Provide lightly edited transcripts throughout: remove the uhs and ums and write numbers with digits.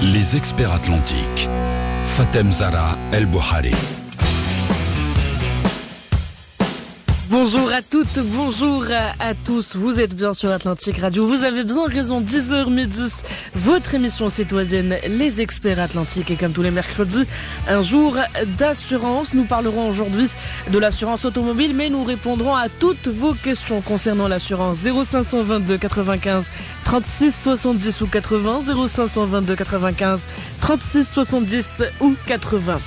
Les experts atlantiques. Fatem Zahra El Bouhari. Bonjour à toutes, bonjour à tous. Vous êtes bien sur Atlantique Radio. Vous avez bien raison, 10h midi, votre émission citoyenne Les Experts Atlantiques. Et comme tous les mercredis, un jour d'assurance. Nous parlerons aujourd'hui de l'assurance automobile, mais nous répondrons à toutes vos questions concernant l'assurance. 0522 95 36 70 ou 80, 0522 95 36 70 ou 80.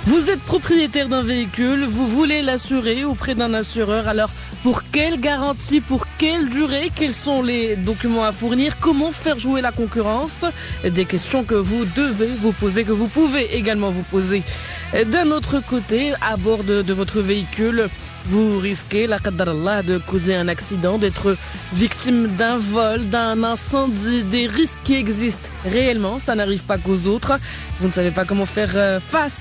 Vous êtes propriétaire d'un véhicule, vous voulez l'assurer auprès d'un assureur. Alors, pour quelle garantie, pour quelle durée, quels sont les documents à fournir, comment faire jouer la concurrence? Des questions que vous devez vous poser, que vous pouvez également vous poser. D'un autre côté, à bord de votre véhicule, vous risquez, la qaddarallah, de causer un accident, d'être victime d'un vol, d'un incendie, des risques qui existent réellement. Ça n'arrive pas qu'aux autres. Vous ne savez pas comment faire face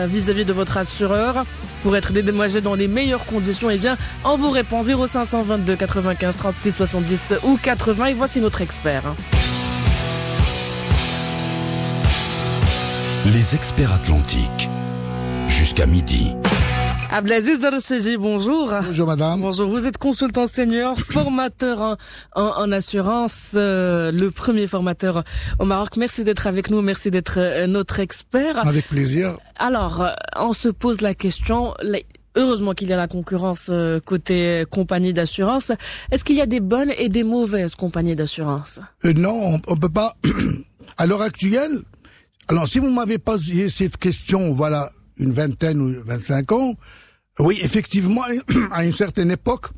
vis-à-vis de votre assureur pour être dédommagé dans les meilleures conditions. Eh bien, on vous répond 0522 95 36 70 ou 80. Et voici notre expert. Les experts atlantiques. Jusqu'à midi. Abdelaziz Archeji, bonjour. Bonjour madame. Bonjour, vous êtes consultant senior, formateur en assurance, le premier formateur au Maroc. Merci d'être avec nous, merci d'être notre expert. Avec plaisir. Alors, on se pose la question, heureusement qu'il y a la concurrence côté compagnie d'assurance. Est-ce qu'il y a des bonnes et des mauvaises compagnies d'assurance? Non, on peut pas. À l'heure actuelle, alors si vous m'avez posé cette question, voilà, une vingtaine ou 25 ans, oui, effectivement, à une certaine époque,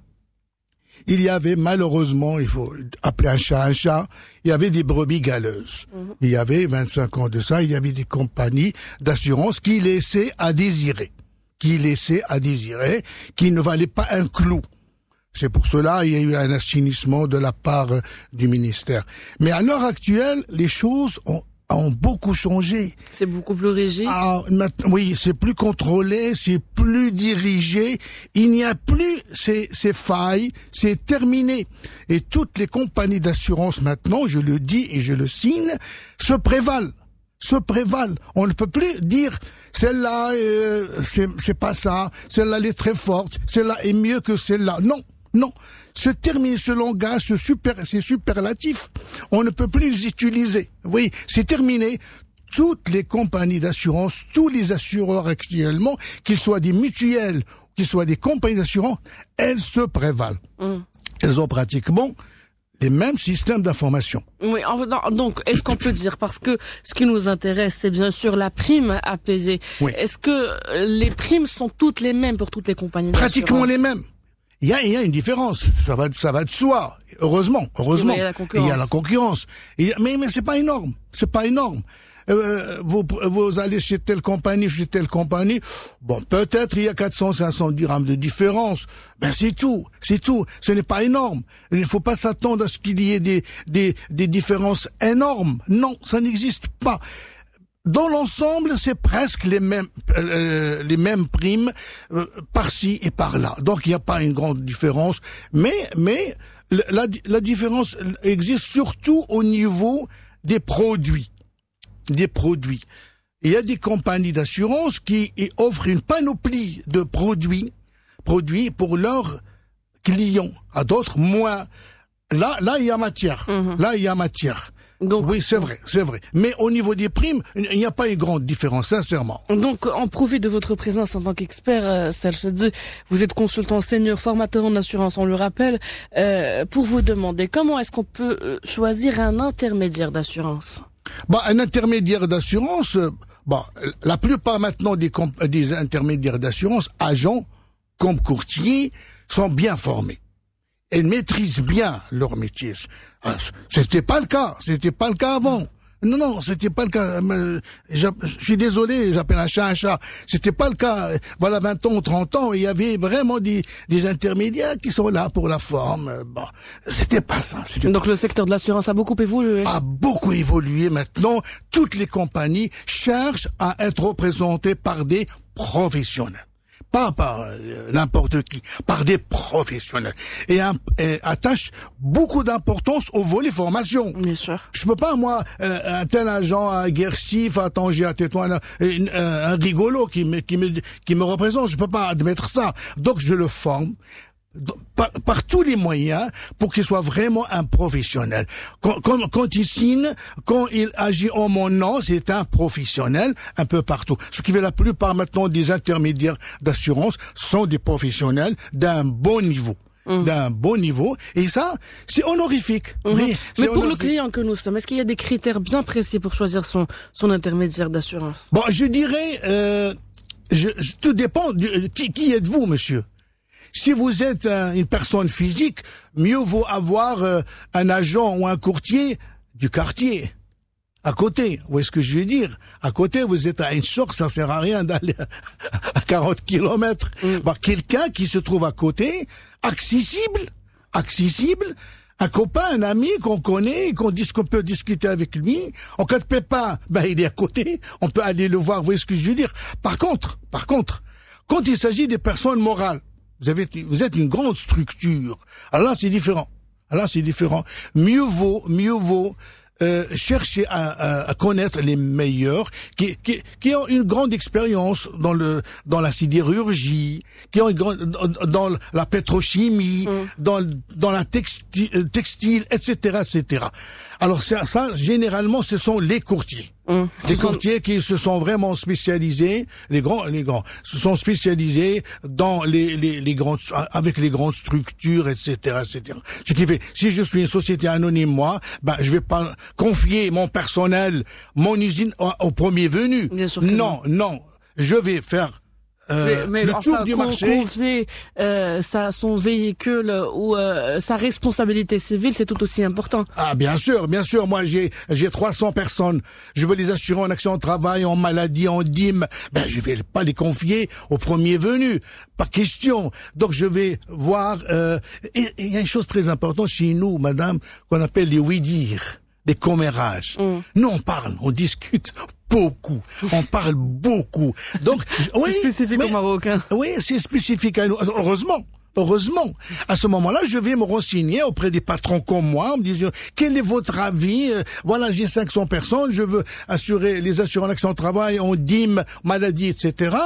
il y avait malheureusement, il faut appeler un chat, il y avait des brebis galeuses. Il y avait 25 ans de ça, il y avait des compagnies d'assurance qui laissaient à désirer, qui ne valaient pas un clou. C'est pour cela il y a eu un assainissement de la part du ministère. Mais à l'heure actuelle, les choses ont beaucoup changé. C'est beaucoup plus rigide. Oui, c'est plus contrôlé, c'est plus dirigé. Il n'y a plus ces failles, c'est terminé. Et toutes les compagnies d'assurance maintenant, je le dis et je le signe, se prévalent. On ne peut plus dire celle-là, c'est pas ça, celle-là elle est très forte, celle-là est mieux que celle-là. Non. Se termine ce langage, c'est superlatif. On ne peut plus les utiliser. Oui, c'est terminé. Toutes les compagnies d'assurance, tous les assureurs actuellement, qu'ils soient des mutuelles, qu'ils soient des compagnies d'assurance, elles se prévalent. Elles ont pratiquement les mêmes systèmes d'information. Oui, donc est-ce qu'on peut dire, parce que ce qui nous intéresse, c'est bien sûr la prime à payer. Oui. Est-ce que les primes sont toutes les mêmes pour toutes les compagnies d'assurance? Pratiquement les mêmes. Il y a une différence, ça va de soi. Heureusement. Il y a la concurrence. Mais c'est pas énorme. Vous allez chez telle compagnie. Bon, peut-être il y a 400-500 dirhams de différence. Ben c'est tout. Ce n'est pas énorme. Il ne faut pas s'attendre à ce qu'il y ait des différences énormes. Non, ça n'existe pas. Dans l'ensemble, c'est presque les mêmes primes par-ci et par-là. Donc il n'y a pas une grande différence, mais la différence existe surtout au niveau des produits. Il y a des compagnies d'assurance qui offrent une panoplie de produits pour leurs clients, à d'autres moins. Là il y a matière. Donc, oui, c'est vrai. Mais au niveau des primes, il n'y a pas une grande différence, sincèrement. Donc, en profit de votre présence en tant qu'expert, Serge, vous êtes consultant senior, formateur en assurance, on le rappelle, pour vous demander comment est-ce qu'on peut choisir un intermédiaire d'assurance? Un intermédiaire d'assurance, la plupart maintenant des intermédiaires d'assurance, agents comme courtiers, sont bien formés. Elles maîtrisent bien leur métier. C'était pas le cas avant. Non, c'était pas le cas. Je suis désolé, j'appelle un chat. C'était pas le cas. Voilà, 20 ans, 30 ans, il y avait vraiment des intermédiaires qui sont là pour la forme. C'était pas ça. Donc le secteur de l'assurance a beaucoup évolué. A beaucoup évolué maintenant. Toutes les compagnies cherchent à être représentées par des professionnels. pas par n'importe qui, par des professionnels, et attache beaucoup d'importance au volet formation. Bien sûr. Je peux pas, moi, un tel agent à Guercif, à Tanger, à Tétouan, un rigolo qui me représente, je peux pas admettre ça. Donc je le forme par tous les moyens pour qu'il soit vraiment un professionnel. Quand il signe, quand il agit en mon nom, c'est un professionnel un peu partout. Ce qui fait la plupart maintenant des intermédiaires d'assurance sont des professionnels d'un bon niveau. D'un bon niveau, et ça, c'est honorifique. Oui, mais pour le client que nous sommes, est-ce qu'il y a des critères bien précis pour choisir son intermédiaire d'assurance? Bon, je dirais, tout dépend qui êtes-vous, monsieur? Si vous êtes une personne physique, mieux vaut avoir un agent ou un courtier du quartier. À côté, vous voyez ce que je veux dire? À côté, vous êtes à une sorte, ça sert à rien d'aller à 40 kilomètres. Bah, quelqu'un qui se trouve à côté, accessible, un copain, un ami qu'on connaît, qu'on peut discuter avec lui. En cas de pépin, ben, il est à côté, on peut aller le voir, vous voyez ce que je veux dire? Par contre, quand il s'agit des personnes morales, vous êtes une grande structure. Alors là, c'est différent. Mieux vaut chercher à connaître les meilleurs qui ont une grande expérience dans la sidérurgie, qui ont dans la pétrochimie, dans la textile, etc. Alors ça généralement ce sont les courtiers. Des courtiers qui se sont vraiment spécialisés, les grands se sont spécialisés dans les grandes, avec les grandes structures, etc. Ce qui fait, si je suis une société anonyme, moi, ben, je vais pas confier mon personnel, mon usine au premier venu. Non, je vais faire mais le tour du marché. Confier son véhicule ou sa responsabilité civile, c'est tout aussi important. Ah, bien sûr. Moi, j'ai 300 personnes. Je veux les assurer en accident de travail, en maladie, en dîme. Ben, je vais pas les confier au premier venu. Pas question. Donc, je vais voir, et il y a une chose très importante chez nous, madame, qu'on appelle les oui-dire, des commérages. Nous, on discute beaucoup. On parle beaucoup. Donc, oui. C'est spécifique au Marocain. Oui, c'est spécifique à nous. Heureusement. À ce moment-là, je vais me renseigner auprès des patrons comme moi, en me disant, quel est votre avis? Voilà, j'ai 500 personnes, je veux les assurer en accident de travail, en dîme, maladie, etc.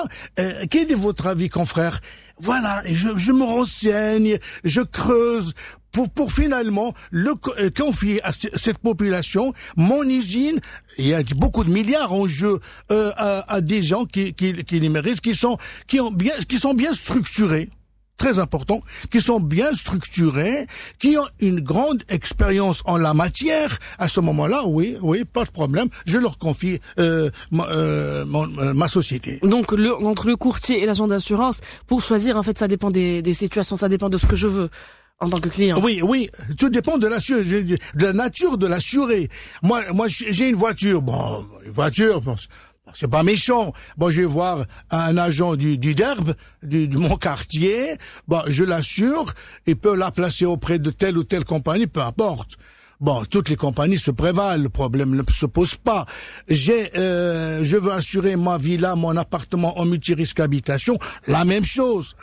Quel est votre avis, confrère? Voilà, je me renseigne, je creuse, pour finalement confier à cette population mon usine. Il y a beaucoup de milliards en jeu à des gens qui les méritent, qui sont bien structurés. Très important, qui sont bien structurés, qui ont une grande expérience en la matière. À ce moment-là, oui, pas de problème, je leur confie ma société. Donc entre le courtier et l'agent d'assurance, pour choisir, en fait, ça dépend des situations, ça dépend de ce que je veux en tant que client. Oui, tout dépend de la nature de l'assuré. Moi, j'ai une voiture. Bon, c'est pas méchant. Bon, je vais voir un agent du DERB, de mon quartier. Bon, je l'assure, il peut la placer auprès de telle ou telle compagnie, peu importe. Bon, toutes les compagnies se prévalent, le problème ne se pose pas. Je veux assurer ma villa, mon appartement en multirisque habitation, la même chose.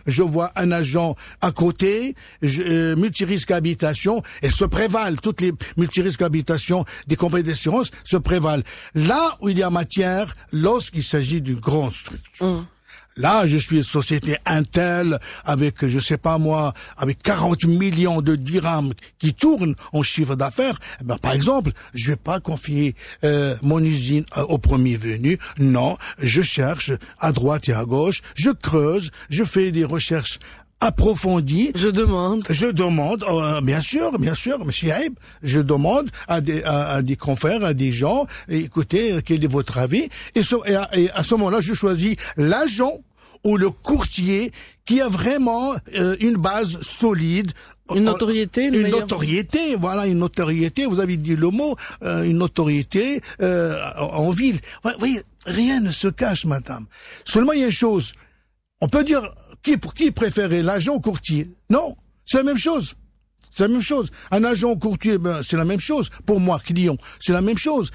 Je vois un agent à côté, multirisque habitation, et se prévalent. Toutes les multirisques habitation des compagnies d'assurance se prévalent. Là où il y a matière, lorsqu'il s'agit d'une grande structure. Là, je suis une société Intel avec, je sais pas moi, avec 40 millions de dirhams qui tournent en chiffre d'affaires. Ben, par exemple, je vais pas confier mon usine au premier venu. Non, je cherche à droite et à gauche, je creuse, je fais des recherches approfondies. Je demande, bien sûr, monsieur Aïb, je demande à des confrères, à des gens, écoutez, quel est votre avis? Et à ce moment-là, je choisis l'agent ou le courtier qui a vraiment une base solide. Une notoriété, voilà, une notoriété, vous avez dit le mot, une notoriété en ville. Oui, rien ne se cache, madame. Seulement, il y a une chose. On peut dire qui préférait, l'agent ou courtier? Non, c'est la même chose. Un agent courtier, ben, c'est la même chose. Pour moi, client, c'est la même chose.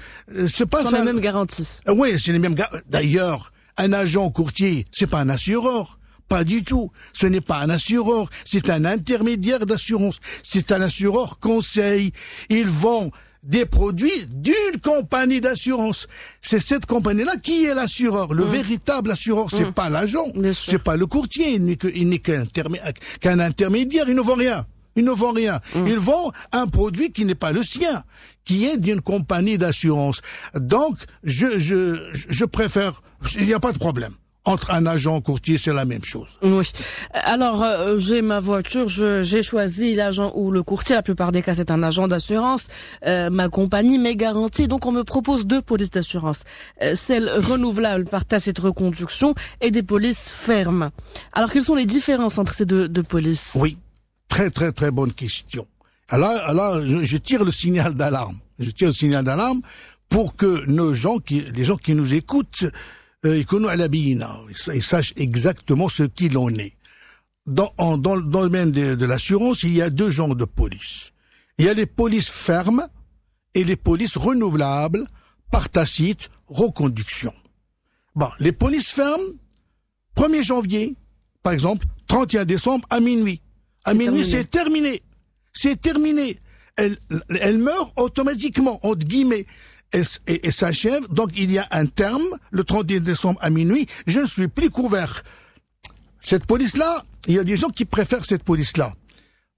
C'est pas ça. Les mêmes garanties. Oui, c'est les mêmes garanties. D'ailleurs, Un agent courtier, c'est pas un assureur. Pas du tout. Ce n'est pas un assureur. C'est un intermédiaire d'assurance. C'est un assureur conseil. Ils vend des produits d'une compagnie d'assurance. C'est cette compagnie-là qui est l'assureur. Le véritable assureur, c'est pas l'agent. C'est pas le courtier. Il n'est qu'un intermédiaire. Il ne vend rien. Ils ne vendent rien. Ils vendent un produit qui n'est pas le sien, qui est d'une compagnie d'assurance. Donc, je préfère, il n'y a pas de problème. Entre un agent courtier, c'est la même chose. Oui. Alors, j'ai ma voiture, j'ai choisi l'agent ou le courtier. La plupart des cas, c'est un agent d'assurance. Ma compagnie m'est garantie. Donc, on me propose 2 polices d'assurance. Celle renouvelable par tacite reconduction et des polices fermes. Alors, quelles sont les différences entre ces deux polices? Oui. Très, très, très bonne question. Alors, je tire le signal d'alarme. Je tire le signal d'alarme pour que les gens qui nous écoutent, ils sachent exactement ce qu'il en est. Dans le domaine de l'assurance, il y a 2 genres de polices. Il y a les polices fermes et les polices renouvelables par tacite reconduction. Bon, les polices fermes, 1er janvier, par exemple, 31 décembre à minuit. À minuit, c'est terminé. C'est terminé. Elle meurt automatiquement, entre guillemets. Et s'achève. Donc, il y a un terme, le 31 décembre à minuit. Je ne suis plus couvert. Cette police-là, il y a des gens qui préfèrent cette police-là.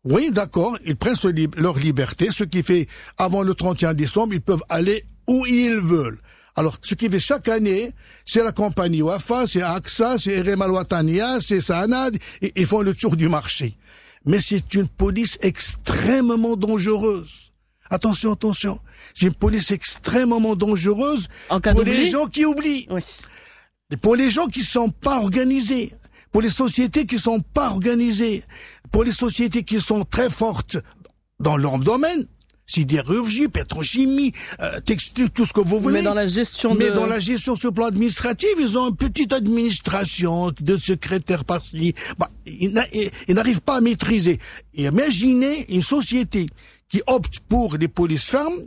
Oui, d'accord, ils prennent leur liberté. Ce qui fait, avant le 31 décembre, ils peuvent aller où ils veulent. Alors, ce qui fait chaque année, c'est la compagnie Wafa, c'est AXA, c'est RM Al-Watania, c'est Sanad, et ils font le tour du marché. Mais c'est une police extrêmement dangereuse. Attention, attention. C'est une police extrêmement dangereuse pour les gens qui oublient. Oui. Et pour les gens qui sont pas organisés. Pour les sociétés qui sont pas organisées. Pour les sociétés qui sont très fortes dans leur domaine. Sidérurgie, pétrochimie, textile, tout ce que vous voulez. Mais dans la gestion sur le plan administratif, ils ont une petite administration de secrétaires par-ci. Bah, ils n'arrivent pas à maîtriser. Et imaginez une société qui opte pour les polices fermes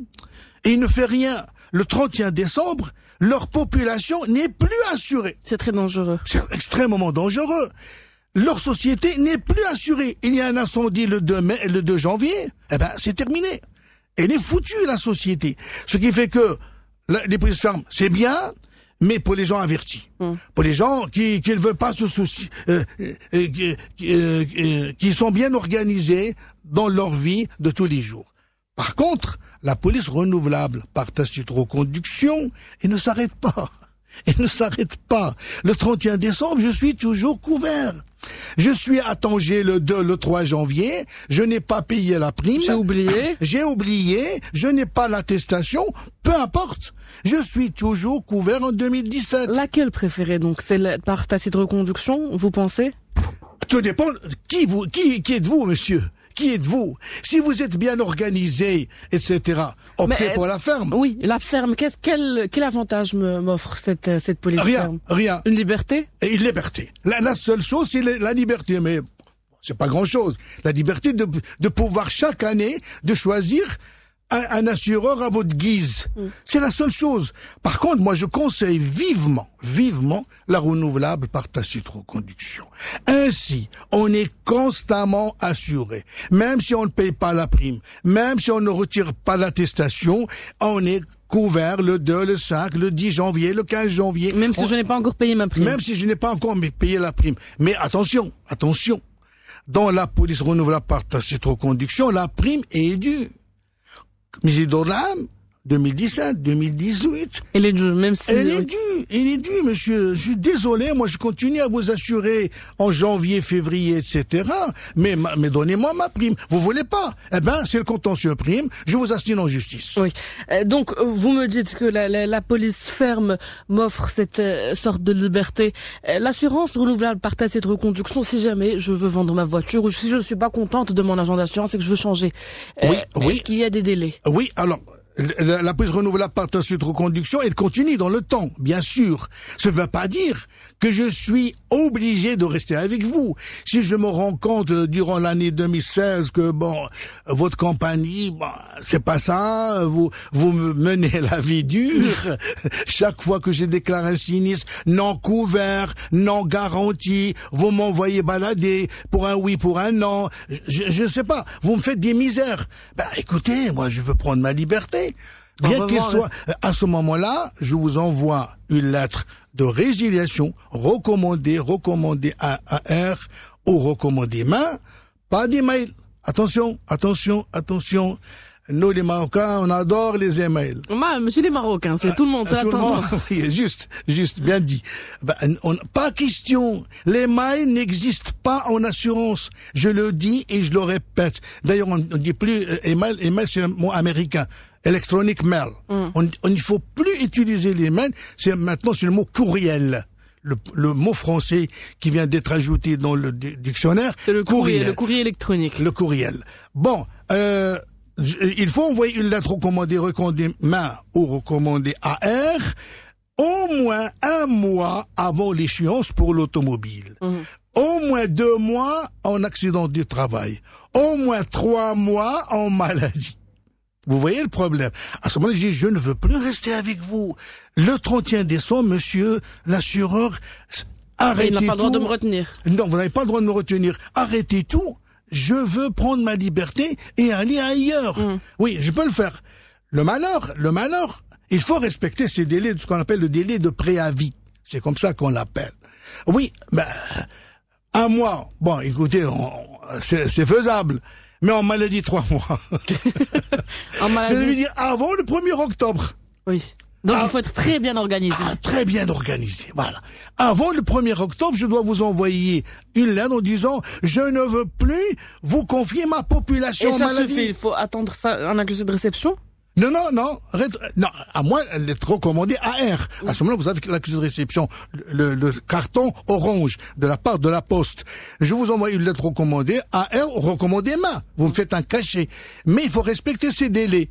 et il ne fait rien. Le 31 décembre, leur population n'est plus assurée. C'est très dangereux. C'est extrêmement dangereux. Leur société n'est plus assurée. Il y a un incendie le 2 janvier, eh ben, c'est terminé. Elle est foutue, la société. Ce qui fait que les polices fermes, c'est bien, mais pour les gens avertis. Pour les gens qui ne veulent pas se soucier, qui sont bien organisés dans leur vie de tous les jours. Par contre, la police renouvelable par tacite reconduction, elle ne s'arrête pas. Elle ne s'arrête pas. Le 31 décembre, je suis toujours couvert. Je suis à Tanger le 3 janvier, je n'ai pas payé la prime. J'ai oublié, je n'ai pas l'attestation, peu importe. Je suis toujours couvert en 2017. Laquelle préférée donc? C'est par tacite reconduction, vous pensez? Tout dépend. Qui êtes-vous, monsieur? Qui êtes-vous? Si vous êtes bien organisé, etc., optez pour la ferme. Oui, la ferme. Quel avantage m'offre cette police ferme? Rien. Une liberté? Une liberté. La seule chose, c'est la liberté, mais c'est pas grand-chose. La liberté de pouvoir chaque année de choisir un assureur à votre guise. C'est la seule chose. Par contre, moi, je conseille vivement la renouvelable par tacite reconduction. Ainsi, on est constamment assuré. Même si on ne paye pas la prime, même si on ne retire pas l'attestation, on est couvert le 2, le 5, le 10 janvier, le 15 janvier. Même si je n'ai pas encore payé ma prime. Même si je n'ai pas encore payé la prime. Mais attention. Dans la police renouvelable par tacite reconduction, la prime est due. Musidor l'âme, 2017, 2018. Elle est due, même si... Elle est due, monsieur. Je suis désolé, moi je continue à vous assurer en janvier, février, etc. Mais donnez-moi ma prime. Vous voulez pas? Eh ben, c'est le contentieux prime. Je vous assigne en justice. Oui. Donc, vous me dites que la police ferme m'offre cette sorte de liberté. L'assurance renouvelable par tacite reconduction, si jamais je veux vendre ma voiture ou si je ne suis pas contente de mon agent d'assurance et que je veux changer. Est-ce qu'il y a des délais? Oui, alors... La police renouvelable par ta suite reconduction, elle continue dans le temps, bien sûr. Ça ne veut pas dire que je suis obligé de rester avec vous. Si je me rends compte durant l'année 2016 que votre compagnie, c'est pas ça, vous me menez la vie dure. Chaque fois que je déclare un sinistre non couvert, non garanti, vous m'envoyez balader pour un oui, pour un non. Je sais pas. Vous me faites des misères. Écoutez, moi, je veux prendre ma liberté. Bien qu'il soit, à ce moment-là, je vous envoie une lettre de résiliation recommandée à AR ou recommandée main, pas d'email. Attention. Nous, les Marocains, on adore les emails. Monsieur les Marocains, c'est tout le monde, c'est la tendance. Juste, bien dit. Pas question. Les mails n'existent pas en assurance. Je le dis et je le répète. D'ailleurs, on ne dit plus email. Email, c'est un mot américain. Electronic mail. On ne faut plus utiliser les mails. Maintenant, c'est le mot courriel. Le mot français qui vient d'être ajouté dans le dictionnaire. C'est le courriel électronique. Le courriel. Il faut envoyer une lettre recommandée main ou recommandée AR au moins 1 mois avant l'échéance pour l'automobile. Au moins 2 mois en accident du travail. Au moins 3 mois en maladie. Vous voyez le problème. À ce moment-là, je dis, je ne veux plus rester avec vous. Le 31 décembre, monsieur l'assureur, arrêtez tout. Il n'a pas le droit de me retenir. Non, vous n'avez pas le droit de me retenir. Arrêtez tout. Je veux prendre ma liberté et aller ailleurs. Oui, je peux le faire. Le malheur, il faut respecter ces délais, ce qu'on appelle le délai de préavis. C'est comme ça qu'on l'appelle. Oui, 1 mois. Bon, écoutez, c'est faisable. Mais en maladie, 3 mois. En maladie. Ça veut dire avant le 1er octobre. Oui. Donc il faut être très bien organisé. Très bien organisé, voilà. Avant le 1er octobre, je dois vous envoyer une lettre en disant « Je ne veux plus vous confier ma population en maladie. » Et ça suffit, il faut attendre un accusé de réception? Non, à moi, elle est recommandée AR. À ce moment-là, vous avez l'accusé de réception, le carton orange de la part de la poste. Je vous envoie une lettre recommandée AR, recommandée main. Vous me faites un cachet. Mais il faut respecter ces délais.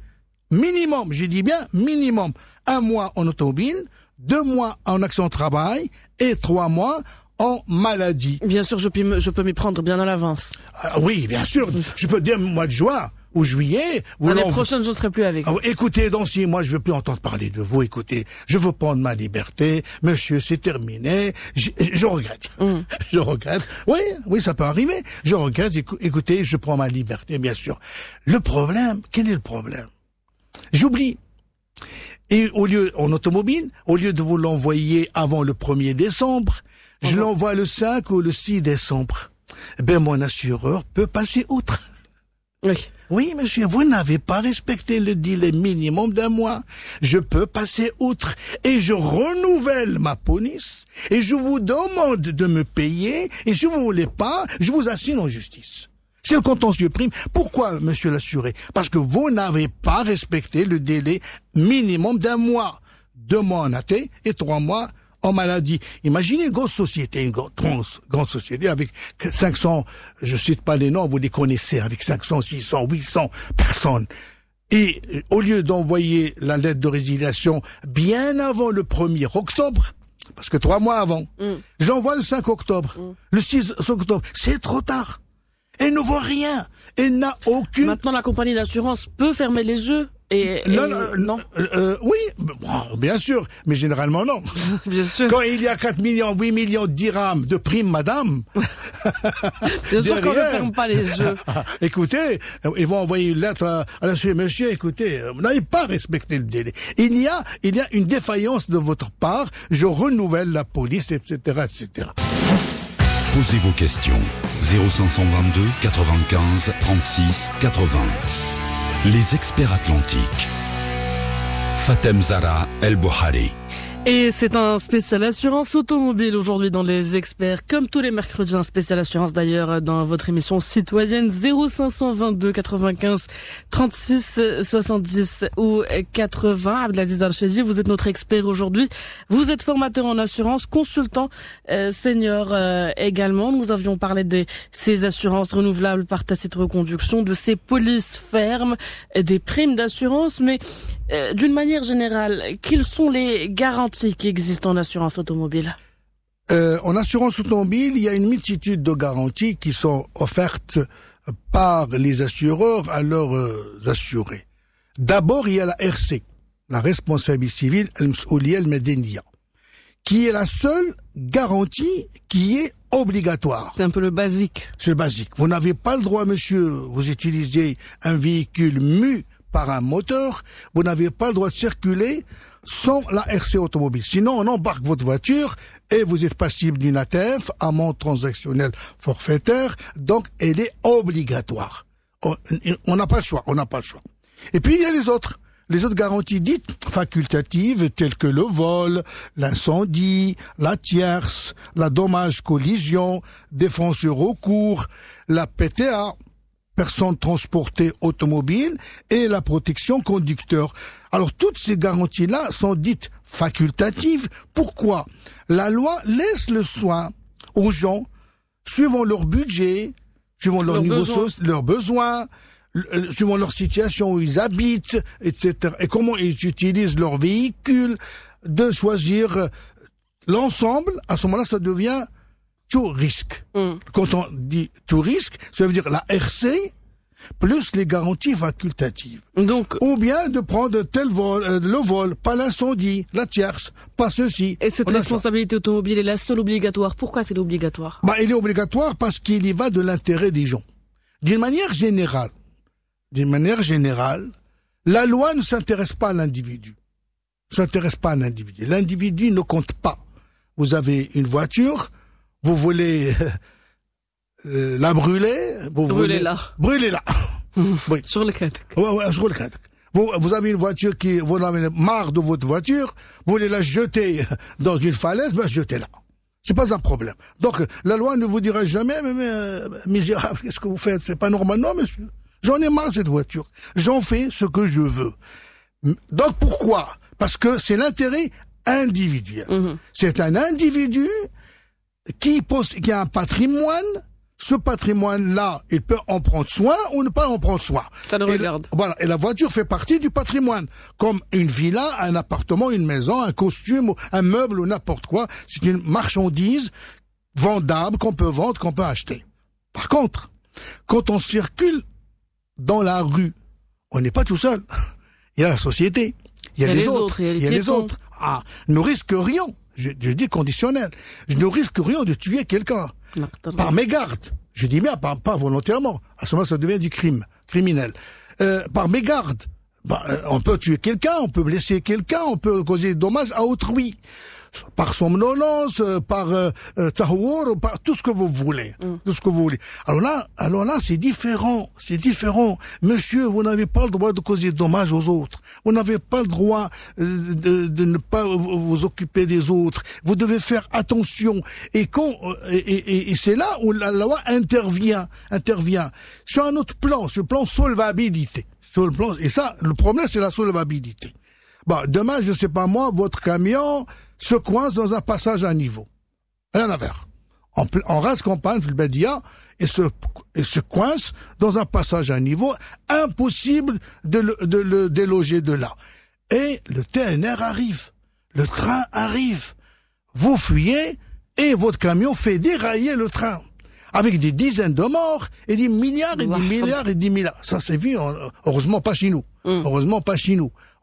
Minimum, je dis bien minimum, 1 mois en automobile, 2 mois en accident de travail et 3 mois en maladie. Bien sûr, je peux m'y prendre bien à l'avance. Oui, bien sûr. Je peux dire mois de juin ou juillet. L'année prochaine, je ne serai plus avec vous. Écoutez, dans 6 mois, je veux plus entendre parler de vous. Écoutez, je veux prendre ma liberté. Monsieur, c'est terminé. Je regrette. Je regrette. Oui, ça peut arriver. Je regrette. Écoutez, je prends ma liberté, bien sûr. Le problème, quel est le problème? J'oublie. Et en automobile, au lieu de vous l'envoyer avant le 1er décembre, je l'envoie le 5 ou le 6 décembre. Mon assureur peut passer outre. Oui. Oui, monsieur, vous n'avez pas respecté le délai minimum d'1 mois. Je peux passer outre et je renouvelle ma police et je vous demande de me payer et si vous voulez pas, je vous assigne en justice. C'est le contentieux prime. Pourquoi, monsieur l'assuré? Parce que vous n'avez pas respecté le délai minimum d'1 mois. 2 mois en AT et 3 mois en maladie. Imaginez une grosse société, une grande société avec 500, je cite pas les noms, vous les connaissez, avec 500, 600, 800 personnes. Et au lieu d'envoyer la lettre de résiliation bien avant le 1er octobre, parce que 3 mois avant, je l'envoie le 5 octobre, le 6 octobre, c'est trop tard. Elle ne voit rien. Elle n'a aucune... Maintenant, la compagnie d'assurance peut fermer les yeux non. Oui, bien sûr, mais généralement non. Bien sûr. Quand il y a 4 millions, 8 millions de dirhams de primes, madame. Bien sûr qu'on ne ferme pas les yeux. Écoutez, ils vont envoyer une lettre à l'assuré. Monsieur, écoutez, vous n'avez pas respecté le délai. Il y a une défaillance de votre part. Je renouvelle la police, etc., etc. Posez vos questions. 0522 95 36 80. Les experts atlantiques. Fatem Zara El Bouhari. Et c'est un spécial assurance automobile aujourd'hui dans les experts. Comme tous les mercredis, un spécial assurance d'ailleurs dans votre émission citoyenne 0522 95 36 70 ou 80. Abdelaziz Al-Chedji, vous êtes notre expert aujourd'hui. Vous êtes formateur en assurance, consultant senior également. Nous avions parlé de ces assurances renouvelables par tacite reconduction, de ces polices fermes, des primes d'assurance. Mais D'une manière générale, quelles sont les garanties qui existent en assurance automobile? En assurance automobile, il y a une multitude de garanties qui sont offertes par les assureurs à leurs assurés. D'abord, il y a la RC, la responsabilité civile al-Mas'ouliyya al-Madaniya, qui est la seule garantie qui est obligatoire. C'est un peu le basique. C'est le basique. Vous n'avez pas le droit, monsieur, vous utilisez un véhicule mu par un moteur, vous n'avez pas le droit de circuler sans la RC automobile. Sinon, on embarque votre voiture et vous êtes passible d'une ATF, amende transactionnelle forfaitaire, donc elle est obligatoire. On n'a pas le choix, Et puis il y a les autres garanties dites facultatives telles que le vol, l'incendie, la tierce, la dommage-collision, défense sur recours, la PTA, personne transportée automobile, et la protection conducteur. Alors toutes ces garanties-là sont dites facultatives. Pourquoi? La loi laisse le soin aux gens, suivant leur budget, suivant leur niveau social, leurs besoins, suivant leur situation où ils habitent, etc. Et comment ils utilisent leur véhicule, de choisir l'ensemble. À ce moment-là, ça devient tout risque. Quand on dit tout risque, ça veut dire la RC plus les garanties facultatives. Donc, ou bien de prendre tel vol, le vol, pas l'incendie, la tierce, pas ceci. Et cette responsabilité automobile est la seule obligatoire. Pourquoi c'est obligatoire? Elle est obligatoire parce qu'il y va de l'intérêt des gens. D'une manière générale, la loi ne s'intéresse pas à l'individu. L'individu ne compte pas. Vous avez une voiture, vous voulez la brûler, brûlez-la. Oui. Sur le cadre. Ouais, sur le cadre. Vous avez une voiture vous en avez marre de votre voiture, vous voulez la jeter dans une falaise, jetez-la. C'est pas un problème. Donc, la loi ne vous dira jamais, mais misérable, qu'est-ce que vous faites? C'est pas normal. Non, monsieur. J'en ai marre de cette voiture. J'en fais ce que je veux. Donc, pourquoi? Parce que c'est l'intérêt individuel. C'est un individu qui a un patrimoine. Ce patrimoine-là, il peut en prendre soin ou ne pas en prendre soin. Ça le regarde. Voilà. Et la voiture fait partie du patrimoine. Comme une villa, un appartement, une maison, un costume, un meuble ou n'importe quoi. C'est une marchandise vendable qu'on peut vendre, qu'on peut acheter. Par contre, quand on circule dans la rue, on n'est pas tout seul. Il y a la société. Il y a les autres. Ne risque rien. Je dis conditionnel. Je ne risque rien de tuer quelqu'un. Par mégarde. Je dis bien pas volontairement. À ce moment, ça devient du crime criminel. Par mégarde. On peut tuer quelqu'un, on peut blesser quelqu'un, on peut causer des dommages à autrui. Par somnolence, par tahour, par tout ce que vous voulez. Tout ce que vous voulez. Alors là, c'est différent. Monsieur, vous n'avez pas le droit de causer de dommages aux autres. Vous n'avez pas le droit de ne pas vous occuper des autres. Vous devez faire attention. Et c'est là où la loi intervient. Sur un autre plan, sur le plan solvabilité. Et ça, le problème, c'est la solvabilité. Demain, je sais pas moi, votre camion se coince dans un passage à niveau. Rien à faire. En race campagne, le Badia, et se coince dans un passage à niveau, impossible de le déloger de là. Et le TNR arrive. Le train arrive. Vous fuyez, et votre camion fait dérailler le train. Avec des dizaines de morts, et des milliards, et des milliards, et des milliards. Ça s'est vu, heureusement pas chez nous.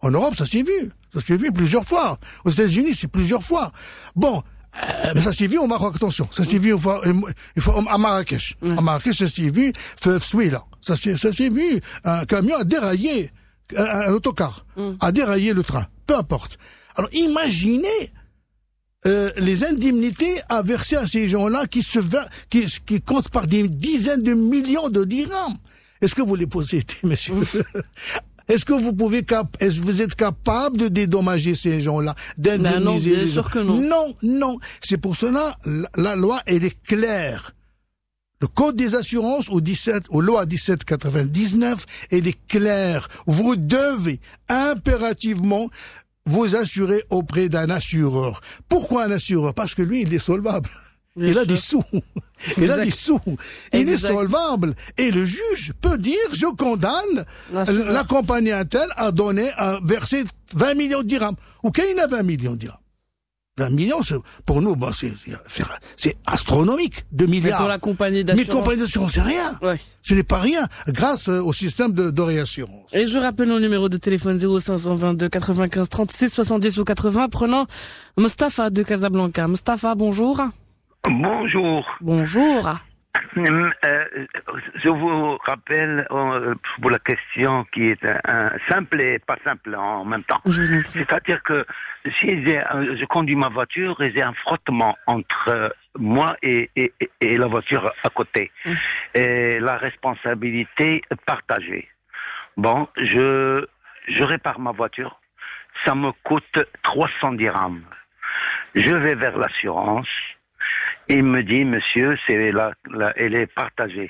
En Europe, ça s'est vu plusieurs fois. Aux États-Unis, c'est plusieurs fois. Mais ça s'est vu au Maroc, attention. Ça s'est vu à Marrakech. À Marrakech, ça s'est vu, là. Ça s'est vu, un camion a déraillé, un autocar, a déraillé le train. Peu importe. Alors, imaginez, les indemnités à verser à ces gens-là qui comptent par des dizaines de millions de dirhams. Est-ce que vous les possédez, monsieur? Est-ce que vous êtes capable de dédommager ces gens-là, d'indemniser les gens? Sûr que non. Non. C'est pour cela, la loi, elle est claire. Le code des assurances aux loi 1799, elle est claire. Vous devez impérativement vous assurer auprès d'un assureur. Pourquoi un assureur? Parce que lui, il est solvable. Il a des sous. Il a des sous. Il est solvable. Et le juge peut dire, je condamne la compagnie Intel à verser 20 millions de dirhams. Ou qu'il a 20 millions de dirhams. 20 millions, pour nous, bon, c'est astronomique. 2 milliards. Mais pour la compagnie d'assurance. Mais compagnie d'assurance, c'est rien. Ouais. Ce n'est pas rien, grâce au système de réassurance. Et je rappelle le numéro de téléphone 0522 95 36 70 ou 80, prenant Mustapha de Casablanca. Mustapha, bonjour. Bonjour. Bonjour. Je vous rappelle pour la question qui est simple et pas simple en même temps. Je vous en prie. C'est-à-dire que si je conduis ma voiture et j'ai un frottement entre moi et la voiture à côté, et la responsabilité est partagée. Bon, je répare ma voiture, ça me coûte 300 dirhams. Je vais vers l'assurance. Il me dit, monsieur, elle est partagée.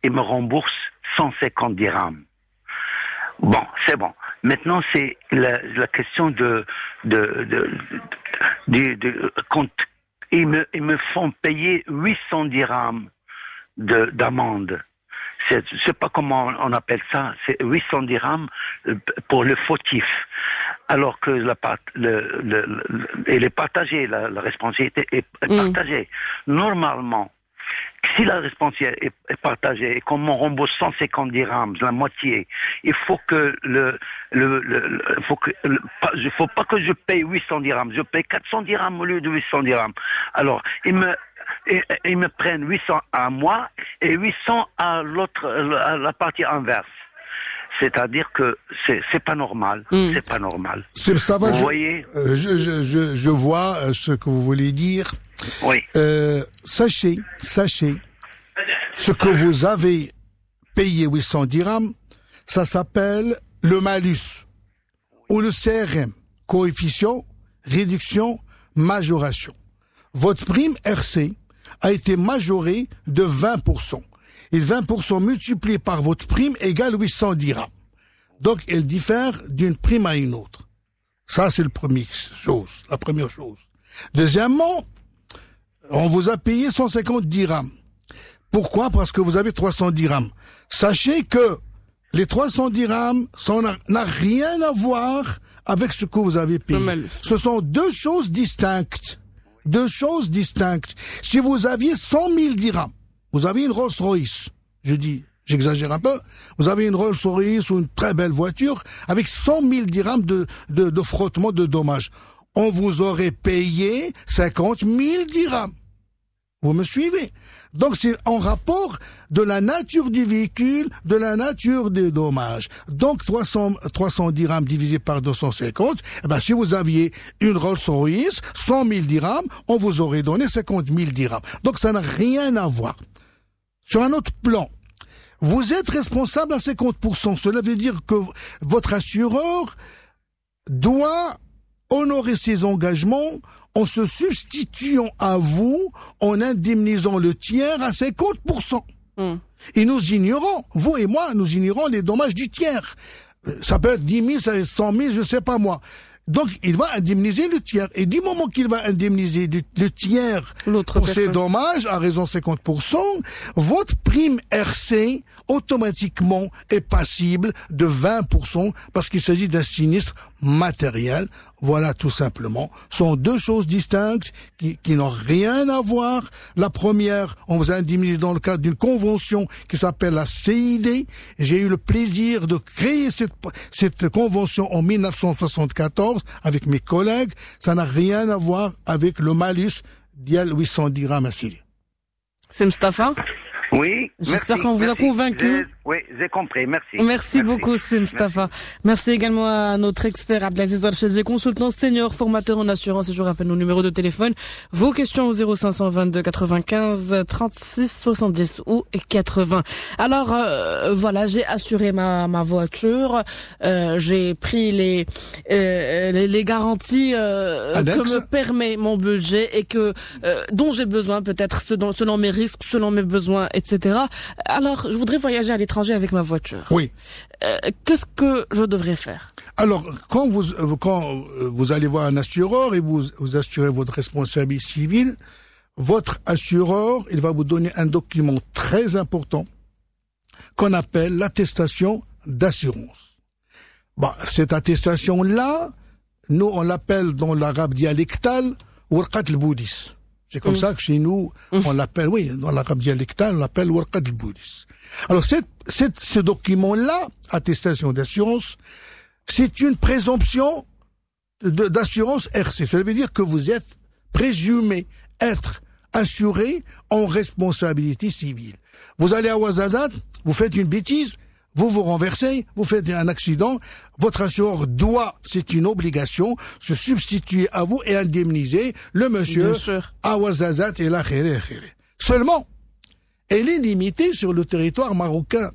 Il me rembourse 150 dirhams. Bon, c'est bon. Maintenant, c'est la question quand ils me font payer 800 dirhams d'amende. Je sais pas comment on appelle ça. C'est 800 dirhams pour le fautif. Alors que elle est partagée, la responsabilité est partagée. Normalement, si la responsabilité est partagée et qu'on me rembourse 150 dirhams, la moitié, il faut que faut pas que je paye 800 dirhams, je paye 400 dirhams au lieu de 800 dirhams. Alors, ils me prennent 800 à moi et 800 à l'autre, à la partie inverse. C'est-à-dire que c'est pas normal. C'est pas normal. Vous voyez? Je vois ce que vous voulez dire. Oui. Sachez, ce que vous avez payé 800 dirhams, ça s'appelle le malus ou le CRM, coefficient, réduction, majoration. Votre prime RC a été majorée de 20%. Et 20% multiplié par votre prime égale 800 dirhams. Donc, elle diffère d'une prime à une autre. Ça, c'est la première chose. Deuxièmement, on vous a payé 150 dirhams. Pourquoi? Parce que vous avez 300 dirhams. Sachez que les 300 dirhams, ça n'a rien à voir avec ce que vous avez payé. Ce sont deux choses distinctes. Si vous aviez 100 000 dirhams, vous avez une Rolls-Royce, j'exagère un peu, vous avez une Rolls-Royce ou une très belle voiture avec 100 000 dirhams de frottement de dommages. On vous aurait payé 50 000 dirhams. Vous me suivez? Donc c'est en rapport de la nature du véhicule, de la nature des dommages. Donc 300 dirhams divisé par 250, si vous aviez une Rolls-Royce, 100 000 dirhams, on vous aurait donné 50 000 dirhams. Donc ça n'a rien à voir. Sur un autre plan, vous êtes responsable à 50%. Cela veut dire que votre assureur doit honorer ses engagements en se substituant à vous, en indemnisant le tiers à 50%. Et nous ignorons, vous et moi, nous ignorons les dommages du tiers. Ça peut être 10 000, ça peut être 100 000, je sais pas moi. Donc, il va indemniser le tiers. Et du moment qu'il va indemniser le tiers pour ces dommages, à raison 50%, votre prime RC, automatiquement, est passible de 20% parce qu'il s'agit d'un sinistre matériel. Voilà, tout simplement. Ce sont deux choses distinctes qui n'ont rien à voir. La première, on vous a indemnisé dans le cadre d'une convention qui s'appelle la CID. J'ai eu le plaisir de créer cette convention en 1974 avec mes collègues. Ça n'a rien à voir avec le malus d'IL 800 dirhams à Syrie. C'est Mustapha? Oui. J'espère qu'on vous a convaincu. Oui, j'ai compris. Merci. Merci beaucoup, c'est Mustapha. Merci également à notre expert Abdelaziz Archedji, consultant senior, formateur en assurance. Et je vous rappelle nos numéros de téléphone. Vos questions au 0522 95 36 70 ou 80. Alors, voilà, j'ai assuré ma voiture. J'ai pris les garanties que me permet mon budget et dont j'ai besoin peut-être selon mes risques, selon mes besoins, etc. Alors, je voudrais voyager à l'étranger avec ma voiture. Oui. Qu'est-ce que je devrais faire? Alors, quand vous allez voir un assureur et vous assurez votre responsabilité civile, votre assureur, il va vous donner un document très important qu'on appelle l'attestation d'assurance. Bon, cette attestation-là, nous, on l'appelle dans l'arabe dialectal Warqat al-Boudis. C'est comme ça que chez nous, on l'appelle, oui, dans l'arabe dialectal, on l'appelle Warqat al-Boudis. Alors, ce document-là, attestation d'assurance, c'est une présomption d'assurance RC. Ça veut dire que vous êtes présumé être assuré en responsabilité civile. Vous allez à Ouarzazate, vous faites une bêtise, vous vous renversez, vous faites un accident, votre assureur doit, c'est une obligation, se substituer à vous et indemniser le monsieur à Ouarzazate et la khéré. Seulement, elle est limitée sur le territoire marocain.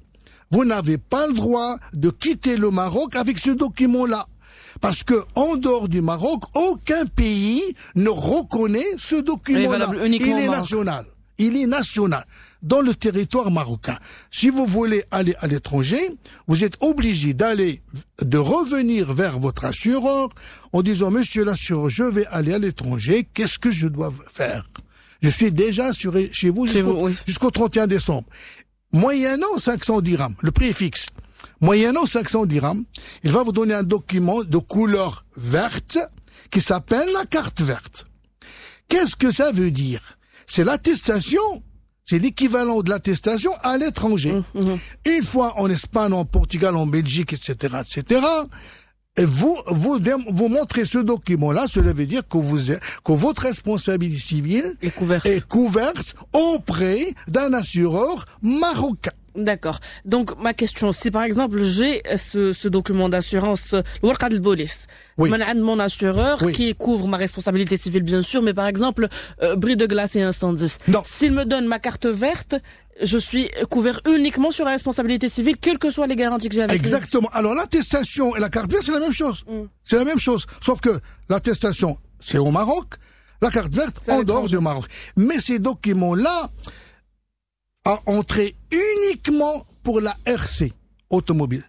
Vous n'avez pas le droit de quitter le Maroc avec ce document-là. Parce que, en dehors du Maroc, aucun pays ne reconnaît ce document-là. Il est national. Il est national. Dans le territoire marocain. Si vous voulez aller à l'étranger, vous êtes obligé de revenir vers votre assureur en disant, monsieur l'assureur, je vais aller à l'étranger, qu'est-ce que je dois faire? Je suis déjà assuré chez vous jusqu'au 31 décembre. Moyennant 500 dirhams, le prix est fixe. Moyennant 500 dirhams, il va vous donner un document de couleur verte qui s'appelle la carte verte. Qu'est-ce que ça veut dire? C'est l'attestation. C'est l'équivalent de l'attestation à l'étranger. Une fois en Espagne, en Portugal, en Belgique, etc., et vous montrez ce document-là, cela veut dire que votre responsabilité civile est couverte auprès d'un assureur marocain. D'accord. Donc, ma question, si par exemple, j'ai ce document d'assurance, l'Warqat al-Bolis, mon assureur, qui couvre ma responsabilité civile, bien sûr, mais par exemple, bris de glace et incendie. Non. S'il me donne ma carte verte, je suis couvert uniquement sur la responsabilité civile, quelles que soient les garanties que j'ai avec lui. Exactement. Alors, l'attestation et la carte verte, c'est la même chose. C'est la même chose. Sauf que l'attestation, c'est au Maroc, la carte verte, en dehors du Maroc. Mais ces documents-là, à entrer uniquement pour la RC automobile.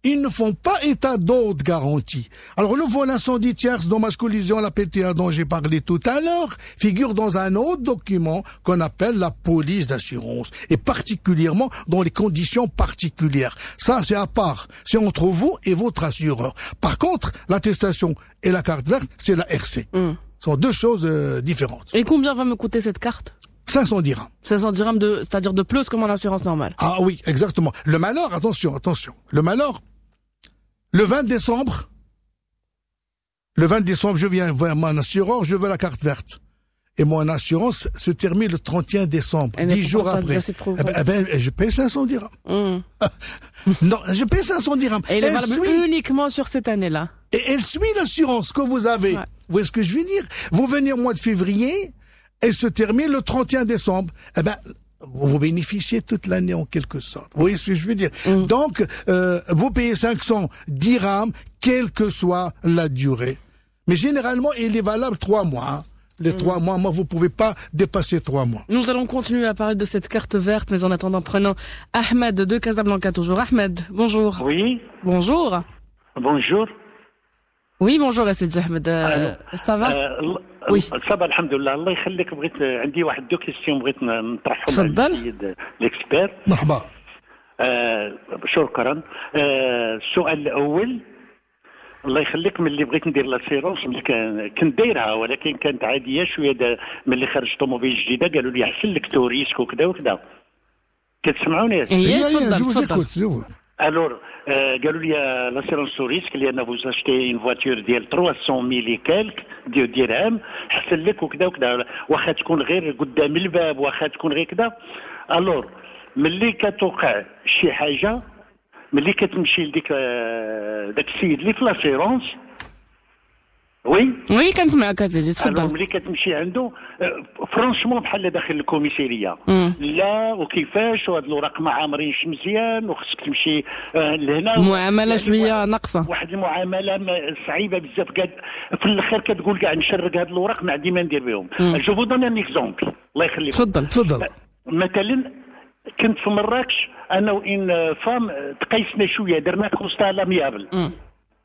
Ils ne font pas état d'autres garanties. Alors, le vol incendie tierce, dommage collision, la PTA dont j'ai parlé tout à l'heure, figure dans un autre document qu'on appelle la police d'assurance. Et particulièrement dans les conditions particulières. Ça, c'est à part. C'est entre vous et votre assureur. Par contre, l'attestation et la carte verte, c'est la RC. Ce sont deux choses différentes. Et combien va me coûter cette carte? 500 dirhams. 500 dirhams c'est-à-dire de plus que mon assurance normale. Ah oui, exactement. Le malheur, attention. Le malheur, le 20 décembre, je viens voir mon assureur, je veux la carte verte. Et mon assurance se termine le 31 décembre, 10 jours après. Je paye 500 dirhams. Non, je paye 500 dirhams. Et elle est valable uniquement sur cette année-là. Et elle suit l'assurance que vous avez. Vous voyez ce que je veux dire? Vous venez au mois de février, et se termine le 31 décembre. Vous bénéficiez toute l'année en quelque sorte. Vous voyez ce que je veux dire? Donc, vous payez 500 dirhams, quelle que soit la durée. Mais généralement, il est valable 3 mois. Les 3 mois, vous pouvez pas dépasser 3 mois. Nous allons continuer à parler de cette carte verte, mais en attendant, prenons Ahmed de Casablanca toujours. Ahmed, bonjour. Oui. Bonjour. Bonjour. Oui, bonjour Assid Ahmed. Ça va? Oui. صباح الحمد لله الله يخليك بغيت عندي واحد دو كيسيون بغيت نطرحهم على السيد ليكسبير. مرحبا. شكرا. السؤال الاول الله يخليك ملي بغيت ندير لاسيرونس ملي كنت دايرها ولكن كانت عاديه شويه ملي خرجت طوموبيل جديده قالوا لي احسن لك توريسك وكذا وكذا. كتسمعوني؟ تفضل. Alors, قالوا لي l'assurance au risque لأن vous achetez une voiture ديال 300,000 et quelques درهم حسن لك وكذا وكذا واخا تكون غير قدام الباب واخا تكون غير كذا. alors ملي كتوقع شي حاجة ملي كتمشي لديك داك السيد اللي في لاسيرونس وي كنسمعك اسيدي تفضل. ملي كتمشي عنده فرانشمون بحال داخل الكوميساريه لا وكيفاش وهاد الوراق ما عامرينش مزيان وخصك تمشي لهنا معامله شويه ناقصه واحد المعامله صعيبه بزاف في الاخر كتقول كاع نشرق هاد الوراق ما عندي ما ندير بهم. جو فو دون ان اكزومبل الله يخليك. تفضل. مثلا كنت في مراكش انا وان فام تقيسنا شويه درنا كونستا لاميابل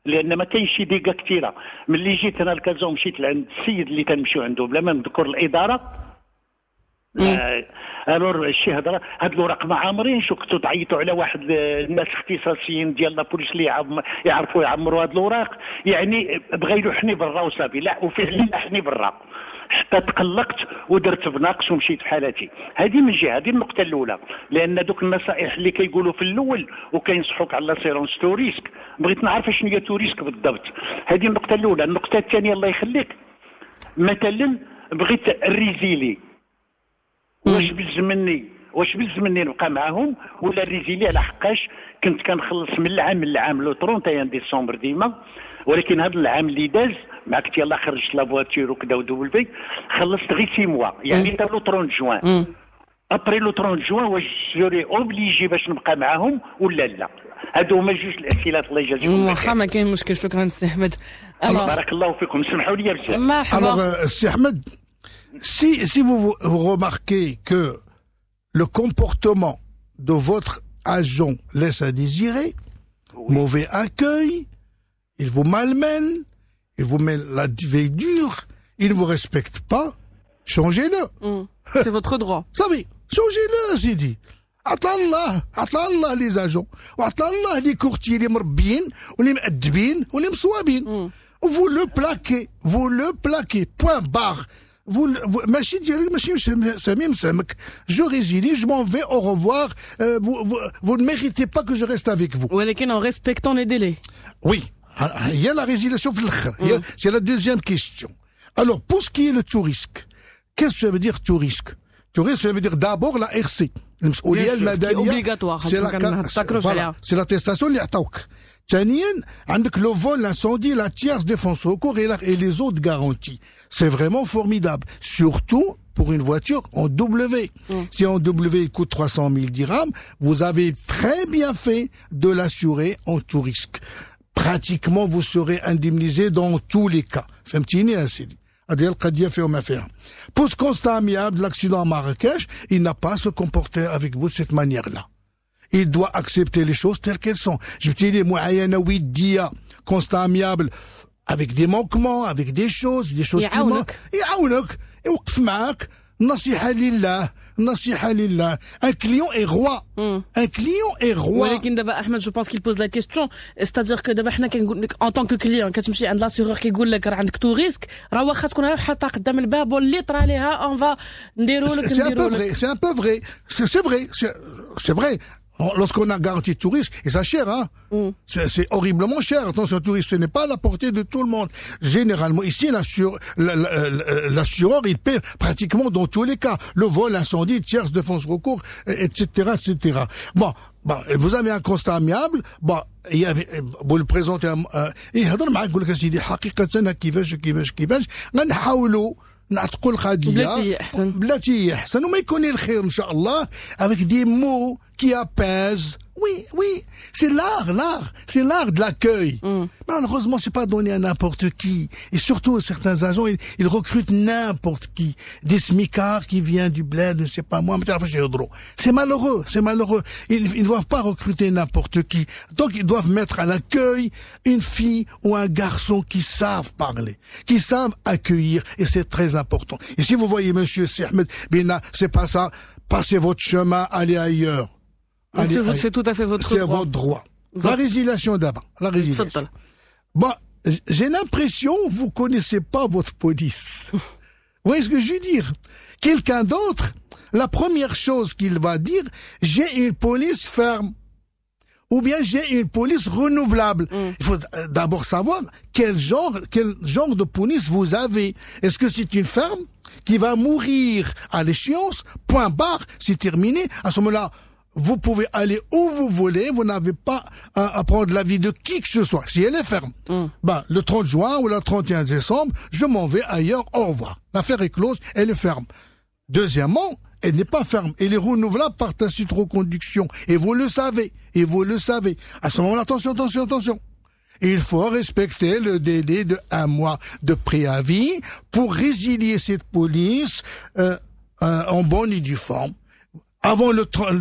لان ما كاينش شي ديكا كثيره. ملي جيت انا لكازون مشيت لعند السيد اللي تنمشيو عنده بلا ما نذكر الاداره. الور الشي هضره هاد الوراق ما عامرينش، وكنتو تعيطوا على واحد الناس اختصاصيين ديال لابوليس اللي يعرفوا يعمروا هاد الوراق، يعني بغا يلوحني برا وصافي. لا وفعلا لحني برا حتى تقلقت ودرت بناقص ومشيت في حالتي. هذه من جهه، هذه النقطه الاولى. لان دوك النصائح اللي كيقولوا في الاول وكينصحوك على لاسيرونس تو ريسك، بغيت نعرف شنو هي تو ريسك بالضبط. هذه النقطه الاولى. النقطه الثانيه الله يخليك، مثلا بغيت الريزيلي، واش بلز مني نبقى معاهم ولا الريزيلي؟ على حقاش كنت كنخلص من العام لو 31 ديسمبر ديما، ولكن هذا العام اللي داز معك يلاه خرجت لا فواتور وكذا ودوبل بي، خلصت غير 6 موا، يعني حتى لو 30 جوان. ابري لو 30 جوان واش جوري اوبليجي باش نبقى معاهم ولا لا؟ هادو هما جوج الاسئله. الله يجازيكم. واخا ما كاين مشكل. شكرا سي احمد. بارك الله فيكم. سمحوا لي بزاف. مرحبا. Alors, c'est Ahmed, si vous remarquez que le comportement de votre agent laisse à désirer, mauvais accueil, il vous malmène, il vous met la veille dure, il ne vous respecte pas, changez-le. C'est votre droit. صافي changez-le سيدي. عطا الله لي زاجون، وعطا الله لي كورتي اللي مربيين واللي مأدبين واللي مصوابين. Vous le plaquez, point barre. ماشي ديالك ماشي سامي مسامك. Je résilie, je m'en vais, au revoir. Vous ne méritez pas que je reste avec vous. ولكن en respectant les délais. Oui, il y a la résiliation في الآخر. C'est la deuxième question. Alors, pour ce qui est le tout risque, qu'est-ce que ça veut dire tout risque? Tout risque, ça veut dire d'abord la RC. obligatoire. C'est l'attestation اللي عطاوك. ثانيا عندك le vol, l'incendie, la tierce défense secours et les autres garanties. C'est vraiment formidable, surtout pour une voiture en W. Si en W il coûte 300 000 dirhams, vous avez très bien fait de l'assurer en tout risque. Pratiquement vous serez indemnisé dans tous les cas. فهمتيني يا سيدي؟ هذه القضية فيها ما فيها. Pour ce constat amiable de l'accident à Marrakech, il n'a pas à se comporter avec vous de cette manière-là. Il doit accepter les choses telles qu'elles sont. Je te dis, معاينة ودية, constat amiable, avec des manquements, avec des choses qui manquent. يعاونك, يوقف معاك. نصيحة لله. Un client est roi. Un client est roi. ولكن دابا احمد جو بونس كيل بوز لا كيستيون، ستادير كو دابا حنا كنقول لك ان طونك كليون كتمشي عند لاسيغور كيقول لك راه عندك تو ريسك، راه واخا تكون غير حاطه قدام الباب واللي طرا ليها اون فا نديرو لك. C'est un peu vrai. C'est vrai. Lorsqu'on a garanti tout risque, et ça cher, hein. C'est horriblement cher. Attention, tout risque, ce n'est pas à la portée de tout le monde. Généralement, ici, l'assureur, il paie pratiquement dans tous les cas. Le vol, l'incendie, tierce défense recours, etc., etc. Bon, vous avez un constat amiable. Bon, vous le présentez يهضر معاك يقول لك سيدي حقيقة كيفاش غنحاولوا نعتقوا القضية بلاتي يحسن وما يكون الخير ان شاء الله avec des mots qui apaisent. Oui, c'est l'art de l'accueil. Malheureusement, c'est pas donné à n'importe qui. Et surtout, certains agents, ils recrutent n'importe qui. Des smicards qui viennent du bled, je ne sais pas moi. C'est malheureux. Ils ne doivent pas recruter n'importe qui. Donc, ils doivent mettre à l'accueil une fille ou un garçon qui savent parler, qui savent accueillir. Et c'est très important. Et si vous voyez, monsieur Ahmed Bina, c'est pas ça. Passez votre chemin, allez ailleurs. C'est tout à fait votre droit. C'est votre droit. La résiliation d'abord. Bon, j'ai l'impression que vous connaissez pas votre police. Vous voyez ce que je veux dire? Quelqu'un d'autre, la première chose qu'il va dire, j'ai une police ferme. Ou bien j'ai une police renouvelable. Il faut d'abord savoir quel genre de police vous avez. Est-ce que c'est une ferme qui va mourir à l'échéance? Point barre, c'est terminé. À ce moment-là, vous pouvez aller où vous voulez, vous n'avez pas à prendre l'avis de qui que ce soit. Si elle est ferme, le 30 juin ou le 31 décembre, je m'en vais ailleurs, au revoir. L'affaire est close, elle est ferme. Deuxièmement, elle n'est pas ferme, elle est renouvelable par tacite reconduction. Et vous le savez. À ce moment-là, attention. Il faut respecter le délai de 1 mois de préavis pour résilier cette police en bonne et due forme.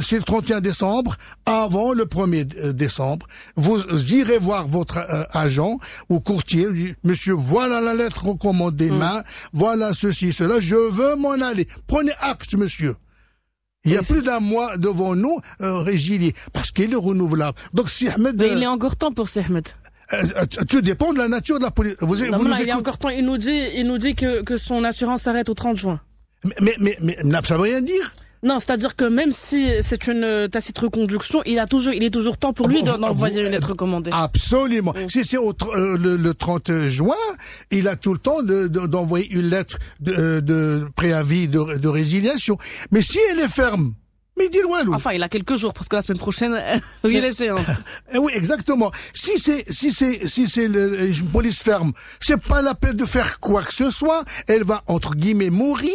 c'est le 31 décembre, avant le 1er décembre, vous irez voir votre agent ou courtier, monsieur, voilà la lettre recommandée main, voilà ceci, cela, je veux m'en aller. Prenez acte, monsieur. Il y a plus d'un mois devant nous, résilié, parce qu'il est renouvelable. Donc, si Ahmed... Mais il est encore temps pour Ahmed. Tout dépend de la nature de la police. Il est encore temps. Il nous dit que son assurance s'arrête au 30 juin. Mais ça veut rien dire. Non, c'est-à-dire que même si c'est une tacite reconduction, il est toujours temps pour lui d'envoyer une lettre recommandée. Absolument. Si c'est le 30 juin, il a tout le temps d'envoyer une lettre de préavis de résiliation. Mais si elle est ferme, mais dis-le, enfin, il a quelques jours, parce que la semaine prochaine, il est l'échéance. Oui, exactement. Si c'est une police ferme, c'est pas la peine de faire quoi que ce soit. Elle va, entre guillemets, mourir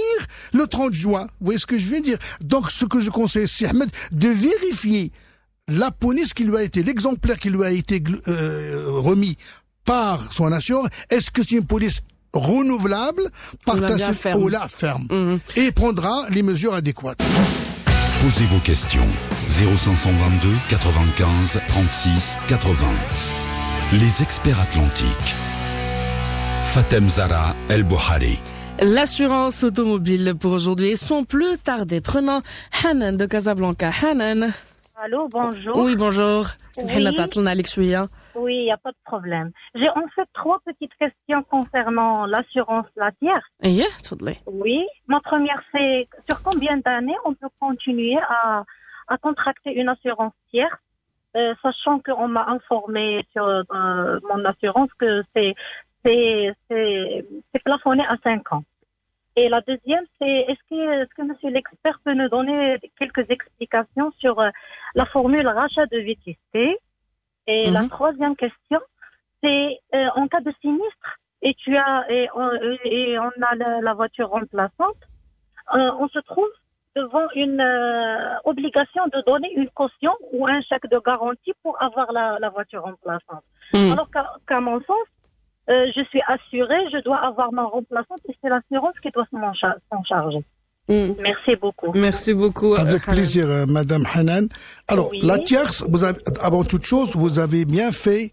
le 30 juin. Vous voyez ce que je veux dire? Donc, ce que je conseille, c'est Ahmed, de vérifier la police qui lui a été, l'exemplaire qui lui a été remis par son assureur. Est-ce que c'est une police renouvelable, partagée ou la ferme? Et il prendra les mesures adéquates. Posez vos questions. 0522 95 36 80. Les experts atlantiques. Fatem Zara El Bouhari. L'assurance automobile pour aujourd'hui sont plus tardées. Prenons Hanan de Casablanca. Hanan. Allô, bonjour. Oui, bonjour. Oui, il n'y a pas de problème. J'ai en fait 3 petites questions concernant l'assurance la tierce. Oui. Ma première, c'est sur combien d'années on peut continuer à contracter une assurance tierce, sachant qu'on m'a informé sur mon assurance que c'est plafonné à 5 ans. Et la deuxième, c'est est-ce que monsieur l'expert peut nous donner quelques explications sur la formule rachat de vétusté? Et la troisième question, c'est en cas de sinistre et on a la voiture remplaçante, on se trouve devant une obligation de donner une caution ou un chèque de garantie pour avoir la voiture remplaçante. Alors qu'à mon sens, je suis assurée, je dois avoir ma remplaçante et c'est l'assurance qui doit s'en charger. Merci beaucoup. Merci beaucoup. Avec plaisir, Madame Hanan. Alors, la tierce, avant toute chose, vous avez bien fait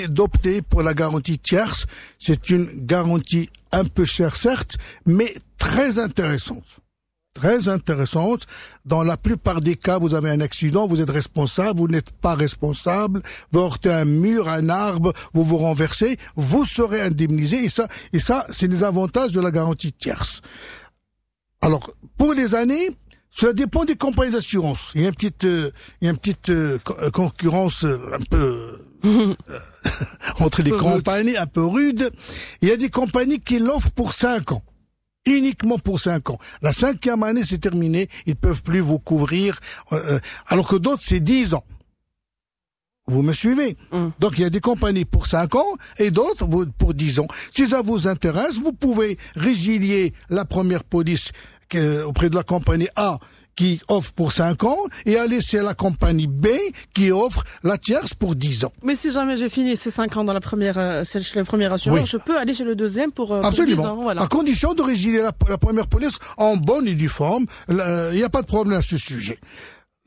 d'opter pour la garantie tierce. C'est une garantie un peu chère, certes, mais très intéressante. Très intéressante. Dans la plupart des cas, vous avez un accident, vous êtes responsable, vous n'êtes pas responsable, vous heurtez un mur, un arbre, vous vous renversez, vous serez indemnisé, et ça, c'est les avantages de la garantie tierce. Alors, pour les années, cela dépend des compagnies d'assurance. Il y a une petite concurrence un peu entre les compagnies, un peu rude. Il y a des compagnies qui l'offrent pour 5 ans. Uniquement pour 5 ans. La 5e année, c'est terminé. Ils peuvent plus vous couvrir. Alors que d'autres, c'est 10 ans. Vous me suivez? Donc, il y a des compagnies pour 5 ans et d'autres pour 10 ans. Si ça vous intéresse, vous pouvez résilier la première police auprès de la compagnie A qui offre pour 5 ans et aller chez la compagnie B qui offre la tierce pour 10 ans. Mais si jamais j'ai fini ces 5 ans dans la première assurance, je peux aller chez le deuxième pour 10 ans. Voilà. À condition de résilier la première police en bonne et due forme. Il n'y a pas de problème à ce sujet.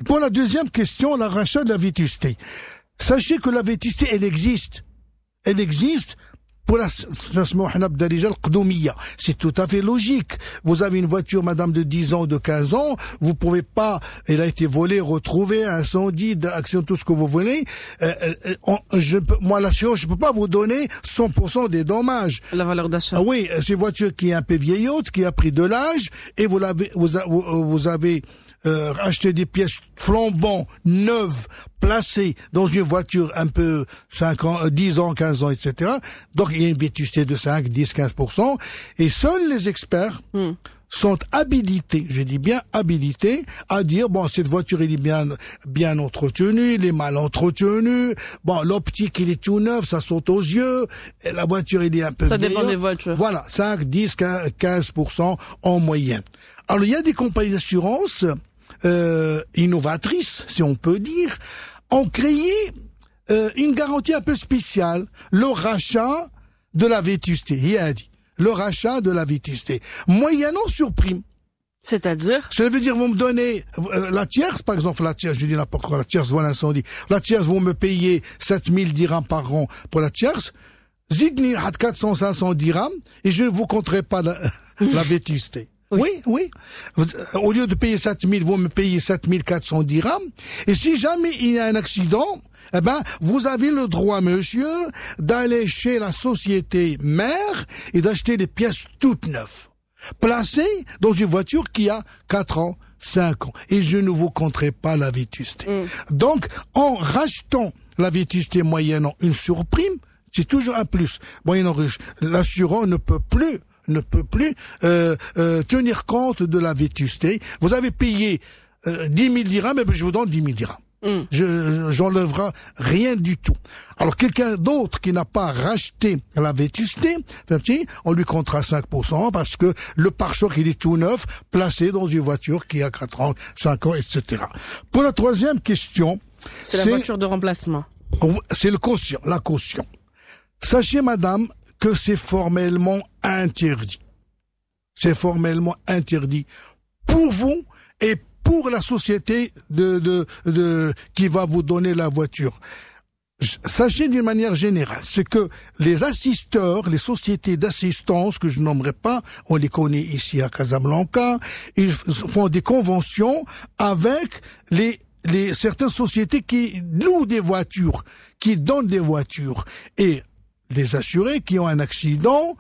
Pour la deuxième question, la rachat de la vétusté. Sachez que la vétusté, elle existe. Elle existe pour c'est tout à fait logique. Vous avez une voiture, madame, de 10 ans, de 15 ans, vous pouvez pas, elle a été volée, retrouvée, incendie, accident, tout ce que vous voulez. Moi, l'assurance, je peux pas vous donner 100% des dommages. La valeur d'achat. Ah oui, c'est une voiture qui est un peu vieillotte, qui a pris de l'âge, et vous avez acheter des pièces flambant neuves placées dans une voiture un peu 5 ans, 10 ans, 15 ans, etc. Donc il y a une vétusté de 5, 10, 15%. Et seuls les experts sont habilités, je dis bien habilités, à dire bon, cette voiture elle est bien entretenue, elle est mal entretenue, bon, l'optique il est tout neuf, ça saute aux yeux, et la voiture elle est un peu ça vieille. Dépend des voitures. Voilà, 5, 10, 15% en moyenne. Alors il y a des compagnies d'assurance innovatrices, si on peut dire, ont créé une garantie un peu spéciale, le rachat de la vétusté. Il a dit le rachat de la vétusté, moyennant surprime. C'est-à-dire? Ça veut dire, vous me donnez la tierce, par exemple, la tierce, je dis n'importe quoi, la tierce, voilà l'incendie. La tierce, vous me payez 7000 dirhams par an pour la tierce. Zidni à 400, 500 dirhams, et je ne vous compterai pas la vétusté. Oui. Au lieu de payer 7000, vous me payez 7400 dirhams. Et si jamais il y a un accident, eh ben, vous avez le droit, monsieur, d'aller chez la société mère et d'acheter des pièces toutes neuves, placées dans une voiture qui a 4 ans, 5 ans. Et je ne vous compterai pas la vétusté. Donc, en rachetant la vétusté moyennant une surprime, c'est toujours un plus. Moyennant l'assurant ne peut plus tenir compte de la vétusté. Vous avez payé 10 000 dirhams, mais je vous donne 10 000 dirhams. J'enlèverai rien du tout. Alors quelqu'un d'autre qui n'a pas racheté la vétusté, on lui comptera 5% parce que le pare-choc il est tout neuf, placé dans une voiture qui a 4 ans, 5 ans, etc. Pour la troisième question, c'est la voiture de remplacement. C'est la caution. Sachez, madame, que c'est formellement interdit. C'est formellement interdit pour vous et pour la société qui va vous donner la voiture. Sachez d'une manière générale, c'est que les assisteurs, les sociétés d'assistance que je nommerai pas, on les connaît ici à Casablanca, ils font des conventions avec certaines sociétés qui louent des voitures, qui donnent des voitures. Et les assurés qui ont un accident,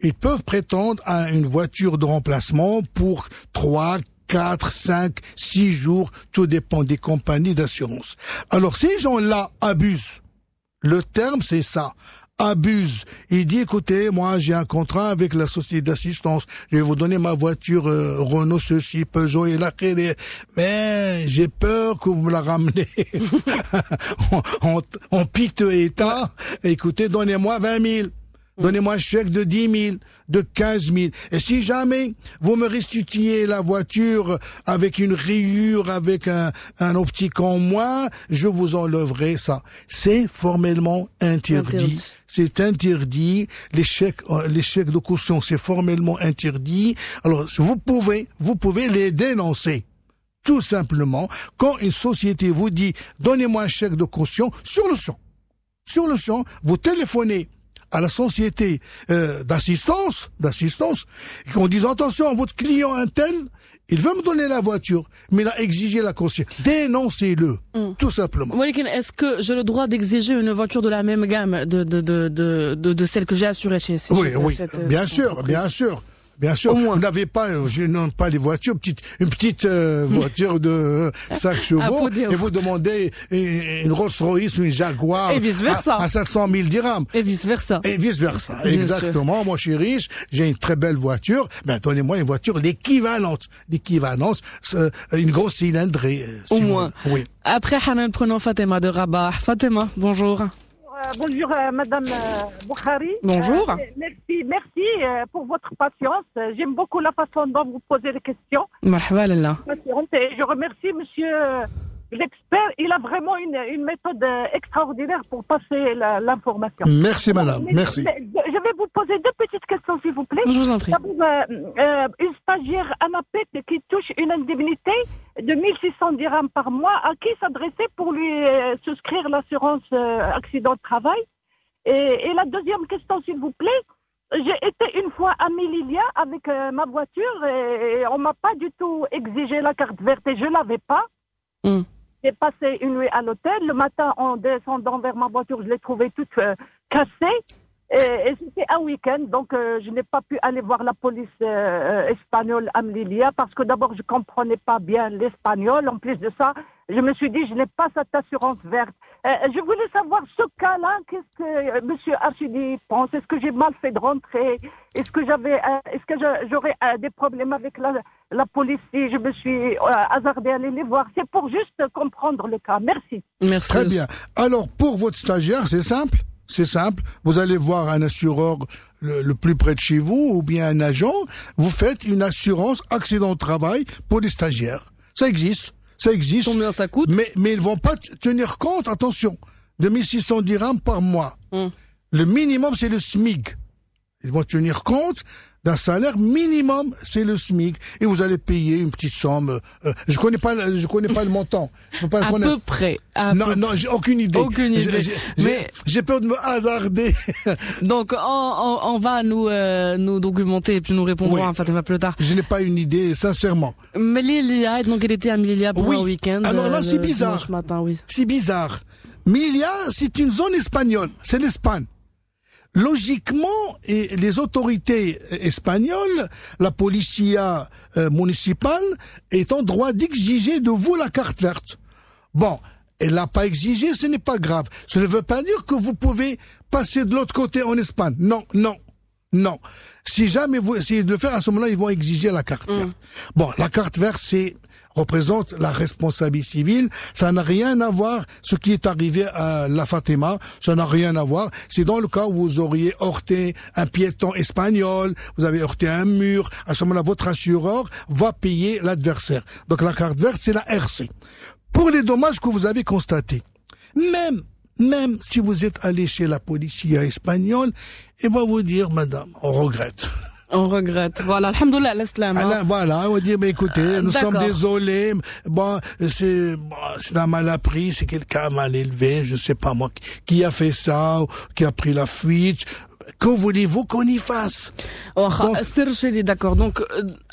ils peuvent prétendre à une voiture de remplacement pour 3, 4, 5, 6 jours, tout dépend des compagnies d'assurance. Alors ces gens-là abusent. Le terme c'est ça. Abuse. Il dit, écoutez, moi j'ai un contrat avec la société d'assistance, je vais vous donner ma voiture Renault ceci, Peugeot et la mais j'ai peur que vous me la ramenez en piteux état. Écoutez, donnez-moi 20 000. Donnez-moi un chèque de 10 000, de 15 000. Et si jamais vous me restituez la voiture avec une rayure, avec un optique en moins, je vous enlèverai ça. C'est formellement interdit. C'est interdit. Les chèques de caution, c'est formellement interdit. Alors, vous pouvez les dénoncer. Tout simplement, quand une société vous dit, donnez-moi un chèque de caution, sur le champ, vous téléphonez à la société d'assistance, en disant, attention, votre client un tel, il veut me donner la voiture, mais il a exigé la caution. Dénoncez-le, tout simplement. Est-ce que j'ai le droit d'exiger une voiture de la même gamme de celle que j'ai assurée chez Oui, bien sûr. Bien sûr, vous n'avez pas, je n'aime pas les voitures, une petite voiture de 5 chevaux, et vous demandez une Rolls-Royce ou une Jaguar à 700 000 dirhams. Et vice-versa. Exactement. Moi, je suis riche, j'ai une très belle voiture, mais donnez-moi une voiture l'équivalence, une grosse cylindrée. Au moins. Oui. Après, Hanan, prenons Fatima de Rabat. Fatima, bonjour. Bonjour Madame Boukhari. Bonjour. Merci pour votre patience. J'aime beaucoup la façon dont vous posez les questions. Marhaba lillah. Je remercie Monsieur l'expert. Il a vraiment une méthode extraordinaire pour passer l'information. Merci Madame, merci. Je vais vous poser 2 petites questions s'il vous plaît. Je vous en prie. Une stagiaire ANAPET qui touche une indemnité de 1600 dirhams par mois, à qui s'adresser pour lui souscrire l'assurance accident de travail? Et la deuxième question s'il vous plaît, j'ai été une fois à Melilla avec ma voiture et on m'a pas du tout exigé la carte verte et je l'avais pas. J'ai passé une nuit à l'hôtel. Le matin, en descendant vers ma voiture, je l'ai trouvée toute cassée. Et c'était un week-end, donc je n'ai pas pu aller voir la police espagnole à Melilla parce que d'abord, je comprenais pas bien l'espagnol. En plus de ça, je me suis dit, je n'ai pas cette assurance verte. Je voulais savoir ce cas-là, qu'est-ce que Monsieur Archidi pense? Est-ce que j'ai mal fait de rentrer? Est-ce que j'aurais des problèmes avec la police si je me suis hasardée à aller les voir? C'est pour juste comprendre le cas. Merci. Très bien. Alors, pour votre stagiaire, c'est simple. Vous allez voir un assureur le plus près de chez vous ou bien un agent. Vous faites une assurance accident de travail pour les stagiaires. Ça existe. Combien ça coûte? Mais ils vont pas tenir compte, attention, de 1600 dirhams par mois. Le minimum, c'est le SMIC. Ils vont tenir compte d'un salaire minimum, c'est le SMIC, et vous allez payer une petite somme. Je connais pas le montant. Je peux pas le à connaître. Peu près. Non, j'ai aucune idée. J'ai peur de me hasarder. Donc, on va nous documenter et puis nous répondrons à Fatima plus tard. Je n'ai pas une idée, sincèrement. Melilla, donc elle était à Melilla pour un week-end. Alors là, c'est bizarre. Matin, oui. C'est bizarre. Melilla, c'est une zone espagnole. C'est l'Espagne. Logiquement, et les autorités espagnoles, la policia municipale, est en droit d'exiger de vous la carte verte. Bon, elle l'a pas exigé, ce n'est pas grave. Ça ne veut pas dire que vous pouvez passer de l'autre côté en Espagne. Non. Si jamais vous essayez de le faire, à ce moment-là, ils vont exiger la carte verte. Bon, la carte verte, représente la responsabilité civile. Ça n'a rien à voir, ce qui est arrivé à la Fatima, ça n'a rien à voir. C'est dans le cas où vous auriez heurté un piéton espagnol, vous avez heurté un mur, à ce moment-là, votre assureur va payer l'adversaire. Donc la carte verte, c'est la RC. Pour les dommages que vous avez constatés, même si vous êtes allé chez la policia espagnole, elle va vous dire, madame, on regrette. On regrette. Voilà, alhamdoulilah, l'islam. Voilà, on va dire, mais écoutez, nous sommes désolés. Bon, c'est un mal appris, c'est quelqu'un mal élevé, je sais pas moi, qui a fait ça, qui a pris la fuite. Que voulez-vous qu'on y fasse? D'accord. Donc,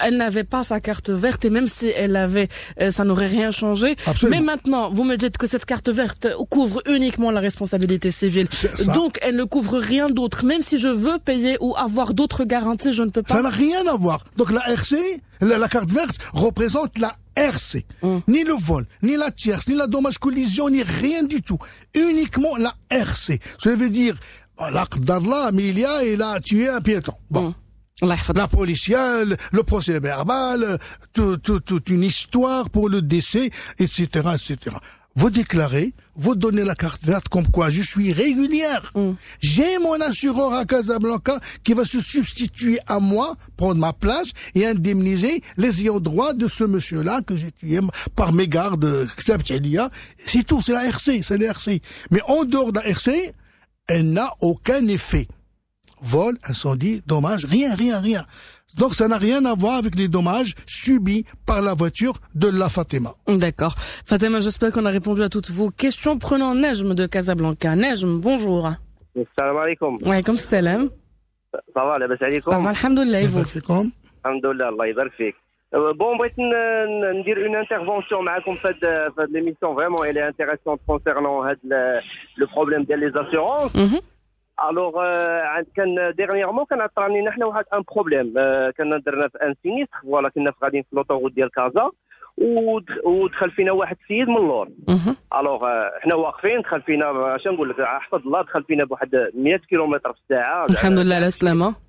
elle n'avait pas sa carte verte et même si elle l'avait, ça n'aurait rien changé. Absolument. Mais maintenant, vous me dites que cette carte verte couvre uniquement la responsabilité civile. Donc, elle ne couvre rien d'autre. Même si je veux payer ou avoir d'autres garanties, je ne peux pas. Ça n'a rien à voir. Donc, la RC, la carte verte représente la RC. Ni le vol, ni la tierce, ni la dommage collision, ni rien du tout. Uniquement la RC. Ça veut dire, l'Aqdarla, Emilia, il a tué un piéton. Bon. La policière, le procès verbal, toute une histoire pour le décès, etc., etc. Vous déclarez, vous donnez la carte verte comme quoi je suis régulière. J'ai mon assureur à Casablanca qui va se substituer à moi, prendre ma place et indemniser les ayants droit de ce monsieur-là que j'ai tué par mégarde, c'est tout, c'est la RC, c'est la RC. Mais en dehors de la RC, elle n'a aucun effet. Vol, incendie, dommage, rien. Donc ça n'a rien à voir avec les dommages subis par la voiture de la Fatima. D'accord. Fatima, j'espère qu'on a répondu à toutes vos questions. Prenons Nejm de Casablanca. Nejm, bonjour. Salam alaikum. Ouais, comme salam. Ça va, labas alaikum. Ça va, alhamdoulilah, et vous? Alhamdoulilah, Allah يبارك فيك. Bon, بغيت ندير une intervention معكم في هاد l'émission. Vraiment, elle est intéressante concernant le problème des assurances. Alors, كان dernièrement كان عطراني نحن واحد ان بروبليم. كنا درنا في ان سينيستر، فوالا كنا غاديين في لوطوغوت ديال كازا ودخل فينا واحد السيد من اللور. الوغ حنا واقفين، دخل فينا، اش نقول لك، احفظ الله، دخل فينا بواحد 100 كيلومتر في الساعه. الحمد لله على السلامه.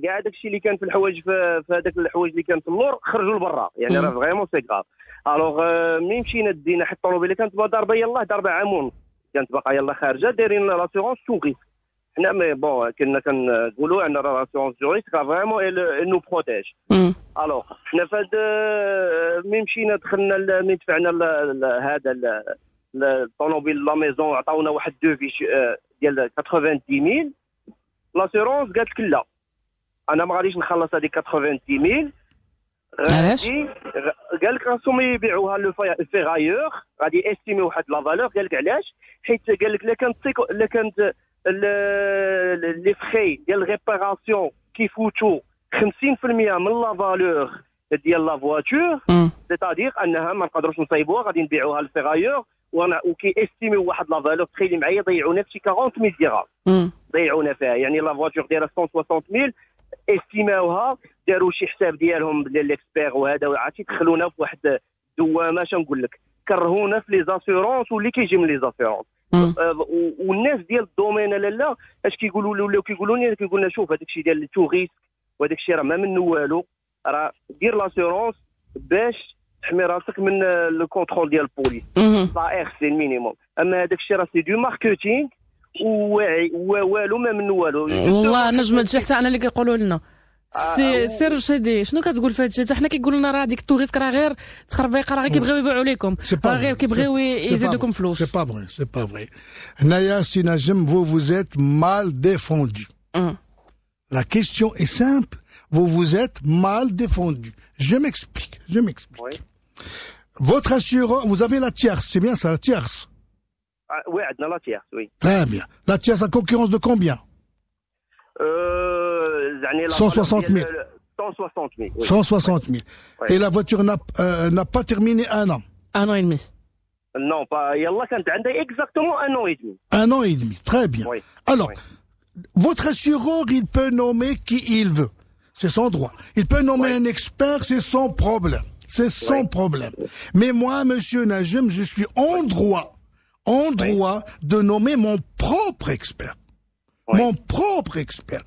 كاع داكشي اللي كان في الحوايج، في هذاك الحوايج اللي كان في اللور خرجوا لبرا، يعني راه فريمون سي كاف. الوغ ملي مشينا دينا حتى الطوموبيله كانت ضاربه، يلاه ضاربه عامون، كانت باقا يلاه خارجه، دايرين لاسيغونس تو ريسك. حنا مي بون كنا كنقولوا ان لاسيغونس تو ريسك فريمون اي نو بروتيج. الوغ حنا فهاد ملي مشينا دخلنا، ملي دفعنا هذا الطوموبيل لا ميزون، عطاونا واحد دوفي ديال 90,000. لاسيغونس قالت لك لا، انا ما غاديش نخلص هذيك 90,000. علاش؟ قال لك راهم يبيعوها لو فيغايور، غادي استيمي واحد لا فالور. قال لك علاش؟ حيت قال لك لا كانت لي فخي ديال ريباراسيون كيفوتوا 50% من لا فالور ديال لا فواتور، سيتادير انها ما نقدروش نصايبوها، غادي نبيعوها للفيغايور، وكي استيميو واحد لا فالور. تخيلي معايا ضيعونا في شي 40,000 درهم، ضيعونا فيها. يعني لا فواتور دايره 160,000، استيماوها، داروا شي حساب ديالهم ليكسبير وهذا، وعرفتي دخلونا في واحد دوامه، اش نقول لك، كرهونا في لي زاسيورونس واللي كيجي من لي زاسيورونس. والناس ديال الدومين لالا اش كيقولوا، ولاو كيقولوا لنا شوف هذاك الشيء ديال التوريست وهذاك الشيء راه ما منه والو، راه دير لاسيورونس باش تحمي راسك من الكونترول ديال البوليس. لا سي المينيموم. اما هذاك الشيء راه سي دو ماركتينغ والو ما منه والو. والله نجم هادشي حتى انا اللي كيقولوا لنا سي رشيدي. شنو كتقول في هادشي؟ حتى حنا كيقولوا لنا راه ديك التوريست راه غير تخربيق، راه غير كيبغيو يبيعوا لكم، راه غير كيبغيو يزيدوكم فلوس. سي با فري. هنايا سي نجم، vous êtes mal défendu. La question est simple. Vous vous êtes mal défendu. Je m'explique. Oui. Votre assureur, vous avez la tierce, c'est bien ça, la tierce? Oui, dans la tierce, oui. Très bien. La tierce à concurrence de combien? 160 000. 160 000. Oui. 160 000. Oui. Et la voiture n'a pas terminé 1 an. 1 an et demi. Non, pas. Yallah, كانت عندها exactement 1 an et demi. 1 an et demi. Très bien. Oui. Alors, Oui. votre assureur, il peut nommer qui il veut. C'est son droit. Il peut nommer un expert, c'est son problème. C'est son problème. Mais moi, monsieur Najem, je suis en droit de nommer mon propre expert. Oui. Mon propre expert.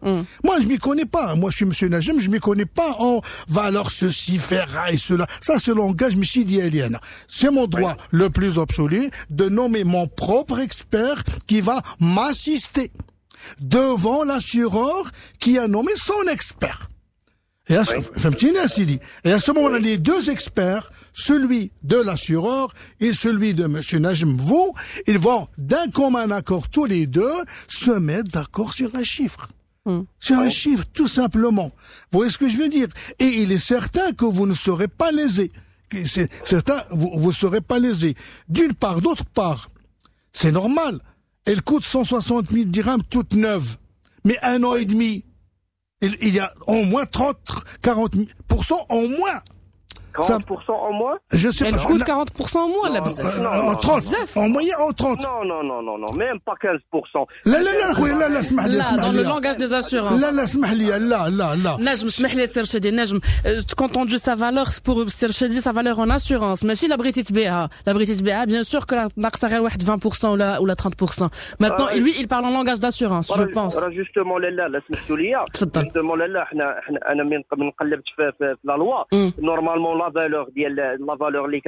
Moi, je m'y connais pas. Moi, je suis monsieur Najem, je m'y connais pas en valeur ceci, ferraille, cela. Ça, c'est le langage Michidi Eliana. C'est mon droit le plus absolu de nommer mon propre expert qui va m'assister devant l'assureur qui a nommé son expert. Et à ce moment-là, les deux experts, celui de l'assureur et celui de monsieur Najem, vous, ils vont d'un commun accord tous les deux se mettre d'accord sur un chiffre. Sur un chiffre, tout simplement. Vous voyez ce que je veux dire? Et il est certain que vous ne serez pas lésé. C'est certain, vous serez pas lésé. D'une part, d'autre part, c'est normal. Elle coûte 160 000 dirhams toute neuve. Mais 1 an et demi, il y a au moins 40% en moins. 40% en moins? Je sais Elle pas. coûte 40% en moins, la En 30. En moyenne, en 30. Non, même pas 15%. لا اسمح لي Là, dans le langage des assurances. لا اسمح لي لا Najm, اسمح لي سير شادي Najm, quand on dit sa valeur pour سير شادي sa valeur en assurance ماشي لا بغيتي تبيعها bien sûr que ناقصه غير واحد 20% ولا 30%. Maintenant lui il parle en langage d'assurance, je pense. justement لا سمحتوا لي. justement لا احنا انا من قلبت في لا لوا نورمالمون لا فالور ديال لا فالور اللي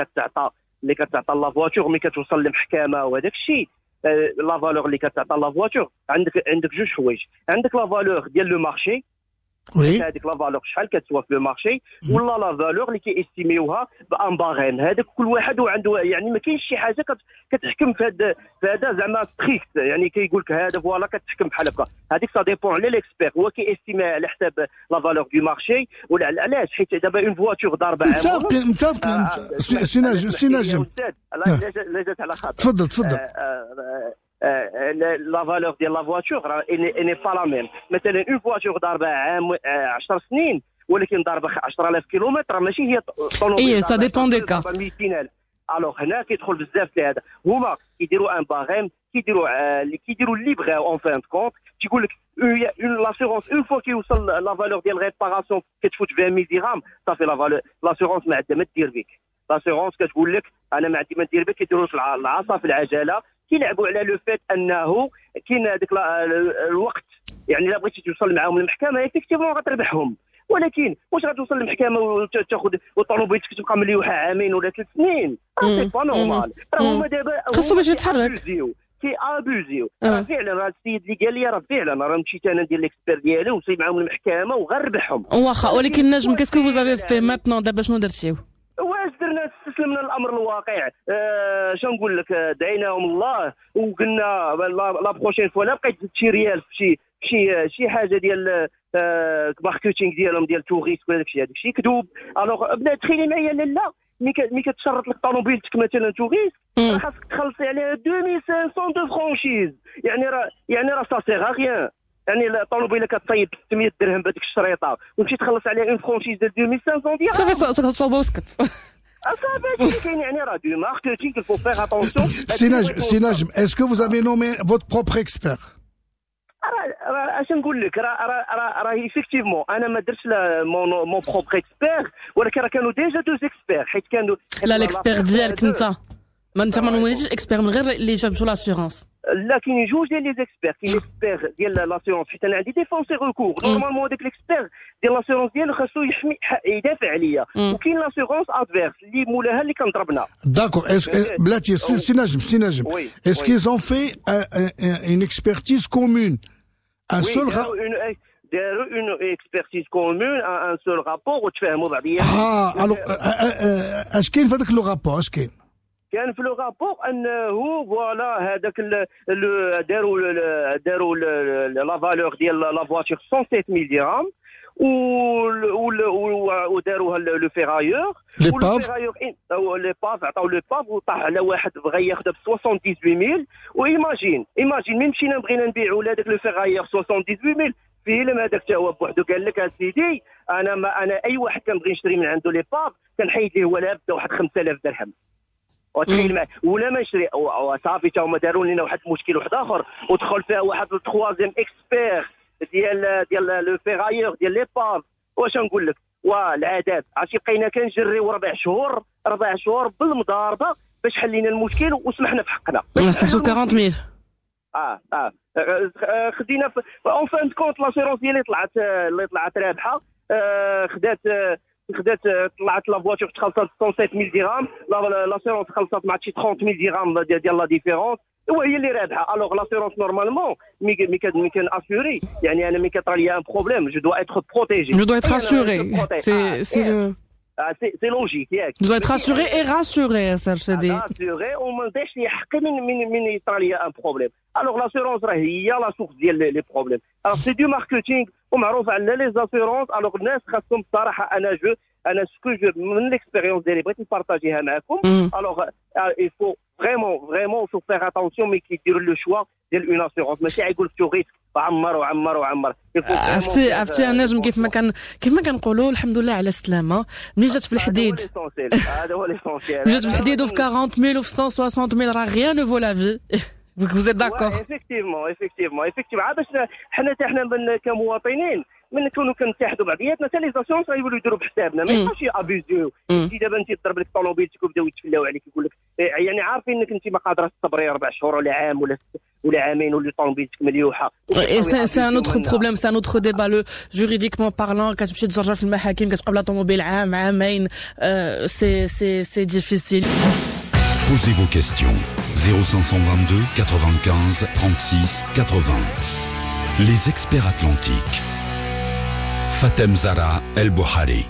كتعطى لا فواتور ملي كتوصل للمحكمه وهذاك الشيء لا فالور اللي كتعطى لا فواتور عندك جوج حوايج. عندك لا فالور ديال لو مارشي هذيك لا فالور شحال كتسوا في لو مارشي ولا لا فالور اللي كيستيميوها بان باغين. هذاك كل واحد وعنده يعني ما كاينش شي حاجه كتحكم في هذا زعما ستريكت يعني كيقول لك هذا فوالا كتحكم بحال هكا. هذيك سا ديبون على ليكسبير هو كيستيمي على حساب لا فالور دو مارشي ولا علاش حيت دابا اون فواتور ضاربه متفقين سي نجم لا جات على خاطر تفضل لا فالور ديال لا فواتور اني با لا ميم. مثلا اون فواتور ضاربه عام 10 سنين ولكن ضاربه 10000 كيلومتر ماشي هي طونوبيل. اي سا ديبون دي كا. 200000 الوغ هنا كيدخل بزاف في هذا. هما كيديروا ان باغيم كيديروا اللي بغاو اون فان كونت. تيقول لك لاسيغونس اون فوا كيوصل لا فالور ديال ريباراسيون كتفوت 20000 درهم صافي لا فالور لاسيغونس ما عندها ما دير بك. لاسيغونس كتقول لك انا ما عندي ما ندير بك. كيديروا العصا في العجله كيلعبوا على لو فيت انه كاين هذاك الوقت يعني الا بغيتي توصل معاهم للمحكمه ايفيكتيفون غتربحهم. ولكن واش غتوصل للمحكمه وتاخذ وطونوبيلتك تبقى مليوحه عامين ولا 3 سنين؟ سي با نورمال. راه هما دابا خاصو باش يتحرك كي ابوزيو. فعلا راه السيد اللي قال لي راه فعلا راه مشيت انا ندير ليكسبير ديالي وصيب معاهم المحكمه وغنربحهم. واخا ولكن نجم كاسكو فوز افي في ماتنون دابا شنو درتيو؟ واش درنا؟ استسلمنا للامر الواقع. شنو نقول لك؟ دعيناهم الله وقلنا لا بروشين فوا لا بقيت شي ريال في شي حاجه ديال ماركتينغ ديالهم ديال توريست ولا داكشي هذاك الشيء كذوب. الوغ بدا تخيلي معايا لا ملي كتشرط لك طوموبيلتك مثلا توريست خاصك تخلصي عليها 2500 دو فرانشيز. يعني راه سا سيغ غيان. يعني الطوموبيله كتصيب 600 درهم بهذيك الشريطه وتمشي تخلص عليها اون فرانشيز ديال 2500 درهم صافي صوبه وسكت. صافي كاين يعني راه دو ماركتينغ il faut faire attention. سي نجم est-ce que vous avez nommé votre propre expert؟ اش نقول لك راه ايفيكتيفمون انا ما درتش مون بروبر اكسبير ولكن راه كانوا ديجا دوز اكسبير حيت كانوا لا الاكسبير ديالك انت ما نومينيش اكسبير من غير اللي جابوا لاسيغونس. لا كاين جوج ديال لي زيكسبير. كاين اكسبير ديال لاسيغونس حيت انا عندي ديفونسي ريكور نورمالمون هذاك الاكسبير ديال لاسيغونس ديالو خاصو يحمي يدافع عليا. وكاين لاسيغونس ادفيرس اللي مولاها اللي كنضربنا. داكور بلاتي سي نجم est-ce qu'ils ont fait une expertise commune un seul داروا اون اكسبيرتيز كومون ان سول رابور وتفاهموا بعضياتهم. الوغ اش كاين في هذاك لو رابور؟ اش كاين؟ كان في لو رابور انه فوالا هذاك داروا لا فالور ديال لا فواتور 107000 درهم وداروها لو فيرايور لي باف عطاو لو باف وطاح على واحد بغى ياخذها ب 78000 وايماجين ملي مشينا بغينا نبيعوا لهذاك لو فيرايور 78000 فيلم هذاك حتى هو بوحدو قال لك اسيدي انا اي واحد كنبغي نشري من عنده لي باف كنحيد ليه ولا بدا واحد 5000 درهم وتخيل معاه ولا ما نشري صافي تا هما داروا لنا واحد المشكل واحد اخر ودخل فيها واحد التخوازيام اكسبير ديال لو فيرايور ديال لي باف واش نقول لك والعذاب عرفتي بقينا كنجريو 4 شهور بالمضاربه باش حلينا المشكل وسمحنا في حقنا سمحتوا 40000 خدينا اون فان كونت لاسيرونس ديالي طلعت رابحه خدات طلعت لا فواتور تخلصت 107000 درهم لاسيرونس خلصت مع شي 30000 درهم ديال لا ديفيرونس وهي اللي رابحه الوغ لاسيرونس نورمالمون مي كان اسيوري يعني انا مي كطرا ليا ان بروبليم جو دو اتر بروتيجي je dois être rassuré c'est logique ياك je dois être rassuré et rassuré سيدي rassuré وما نديرش لي حقي من يطرا ليا ان بروبليم الوغ لاسيرونس راه هي لا سورس ديال لي بروبليم الوغ سي دو ماركتينغ ومعروف على لي زاسيرونس الوغ الناس خاصهم بصراحه انا سكو جو من ليكسبيريونس ديالي بغيت نبارطاجيها معكم الوغ il faut vraiment faut faire attention mais كيديروا لو شوا ديال اون اسيرونس ماشي يقول لك تو ريسك عمر عرفتي نجم كيف ما كنقولوا الحمد لله على السلامه ملي جات في الحديد هذا هو ليسونسيال ملي جات في الحديد وفي 40000 وفي 160000 راه غيان نو فو لا في vous êtes d'accord effectivement باش حنا كمواطنين من نكونوا كنتحدوا بعضياتنا حتى لي زاسيونس غيولوا يديروا بحسابنا ما يبقاش يابيزيو انت دابا انت تضرب لك طوموبيلتك وبداو يتفلاو عليك يقول لك يعني عارفين انك انت ما قادره تصبري 4 شهور ولا عام ولا عامين ولا طوموبيلتك مليوحه c'est un autre problème c'est un autre débat le juridiquement parlant كتمشي تجرجر في المحاكم كتبقى بلا طوموبيل عامين c'est difficile. Posez vos questions 0522 95 36 80. Les experts atlantiques. Fatem Zara El Bouhari.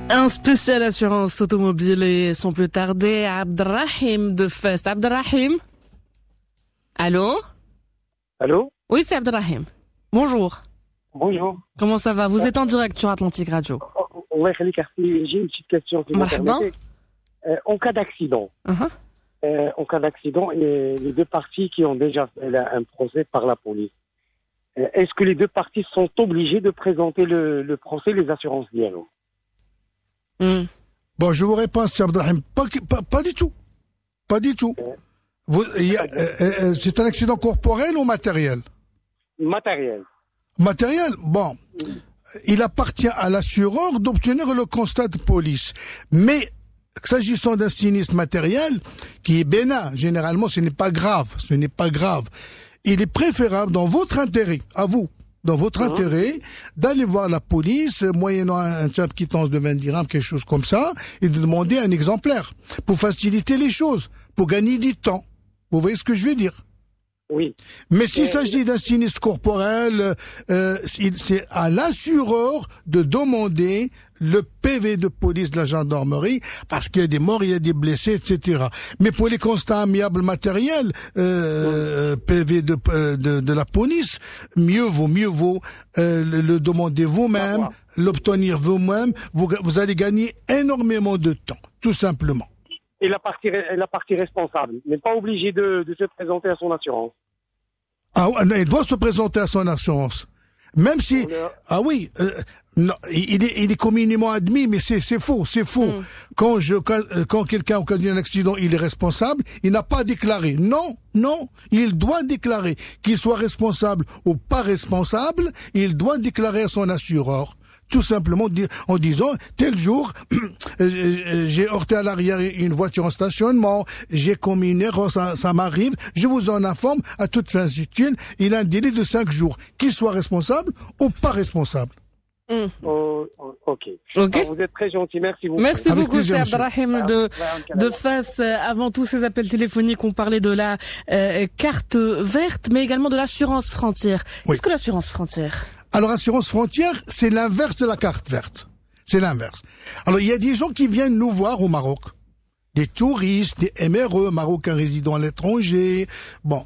Un spécial assurance automobile et sans plus tarder, Abdrahim de Fest. Abdrahim? Allô? Allô? Oui, c'est Abdrahim. Bonjour. Bonjour. Comment ça va? Vous êtes en direct sur Atlantique Radio. J'ai une petite question. Si en cas d'accident, les deux parties qui ont déjà fait un procès par la police, est-ce que les deux parties sont obligées de présenter le procès, les assurances dialogue? Bon, je vous réponds, c'est Abdrahim. Pas du tout. Pas du tout. C'est un accident corporel ou matériel? Matériel, bon. Il appartient à l'assureur d'obtenir le constat de police. Mais, s'agissant d'un sinistre matériel, qui est bénin, généralement, ce n'est pas grave. Il est préférable, dans votre intérêt, à vous, dans votre intérêt, d'aller voir la police, moyennant un simple quittance de 20 dirhams, quelque chose comme ça, et de demander un exemplaire, pour faciliter les choses, pour gagner du temps. Vous voyez ce que je veux dire? Oui. Mais s'il s'agit d'un sinistre corporel, c'est à l'assureur de demander le PV de police de la gendarmerie, parce qu'il y a des morts, il y a des blessés, etc. Mais pour les constats amiables matériels, PV de la police, mieux vaut le demander vous-même, l'obtenir vous-même, vous allez gagner énormément de temps, tout simplement. Et la partie responsable n'est pas obligée de se présenter à son assurance. Ah, il doit se présenter à son assurance. Même si, non, il est communément admis, mais c'est faux. Quand quelqu'un occasionne un accident, il est responsable, il n'a pas déclaré. Non, il doit déclarer. Qu'il soit responsable ou pas responsable, il doit déclarer à son assureur. Tout simplement en disant, tel jour, j'ai heurté à l'arrière une voiture en stationnement, j'ai commis une erreur, ça m'arrive, je vous en informe, à toute fin utile, il a un délai de 5 jours, qu'il soit responsable ou pas responsable. Ok. Vous êtes très gentil, merci beaucoup. Merci beaucoup, c'est Abdrahim de Fès. Avant tous ces appels téléphoniques, on parlait de la carte verte, mais également de l'assurance frontière. Oui. Qu'est-ce que l'assurance frontière? Alors, assurance frontière, c'est l'inverse de la carte verte. C'est l'inverse. Alors, il y a des gens qui viennent nous voir au Maroc. des touristes, des MRE, Marocains résidant à l'étranger, bon,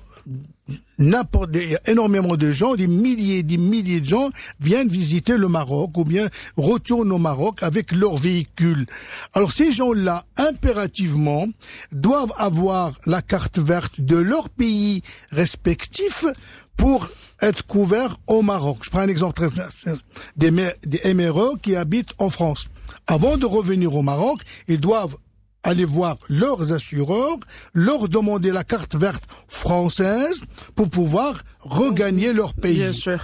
énormément de gens, des milliers de gens viennent visiter le Maroc ou bien retournent au Maroc avec leur véhicule. Alors ces gens-là, impérativement, doivent avoir la carte verte de leur pays respectif pour être couverts au Maroc. Je prends un exemple très simple. Des MRE qui habitent en France. Avant de revenir au Maroc, ils doivent aller voir leurs assureurs, leur demander la carte verte française pour pouvoir regagner leur pays. Bien sûr.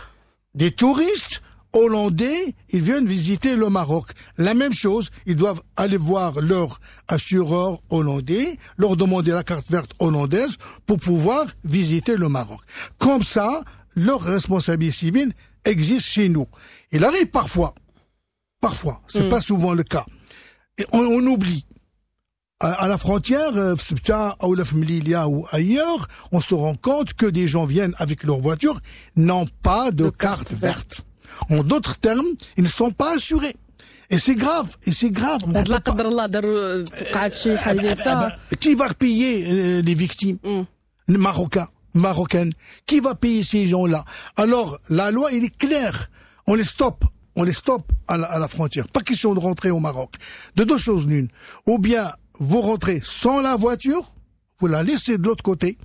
Des touristes hollandais, ils viennent visiter le Maroc. La même chose, ils doivent aller voir leur assureur hollandais, leur demander la carte verte hollandaise pour pouvoir visiter le Maroc. Comme ça, leur responsabilité civile existe chez nous. Il arrive parfois, c'est pas souvent le cas. Et on oublie. À la frontière, ou ailleurs, on se rend compte que des gens viennent avec leur voiture, n'ont pas de carte verte. En d'autres termes, ils ne sont pas assurés. Et c'est grave, Qui va payer les victimes? Les Marocaines. Qui va payer ces gens-là? Alors, la loi, elle est claire. On les stoppe à la frontière. Pas question de rentrer au Maroc. De deux choses l'une. Ou bien, vous rentrez sans la voiture, vous la laissez de l'autre côté,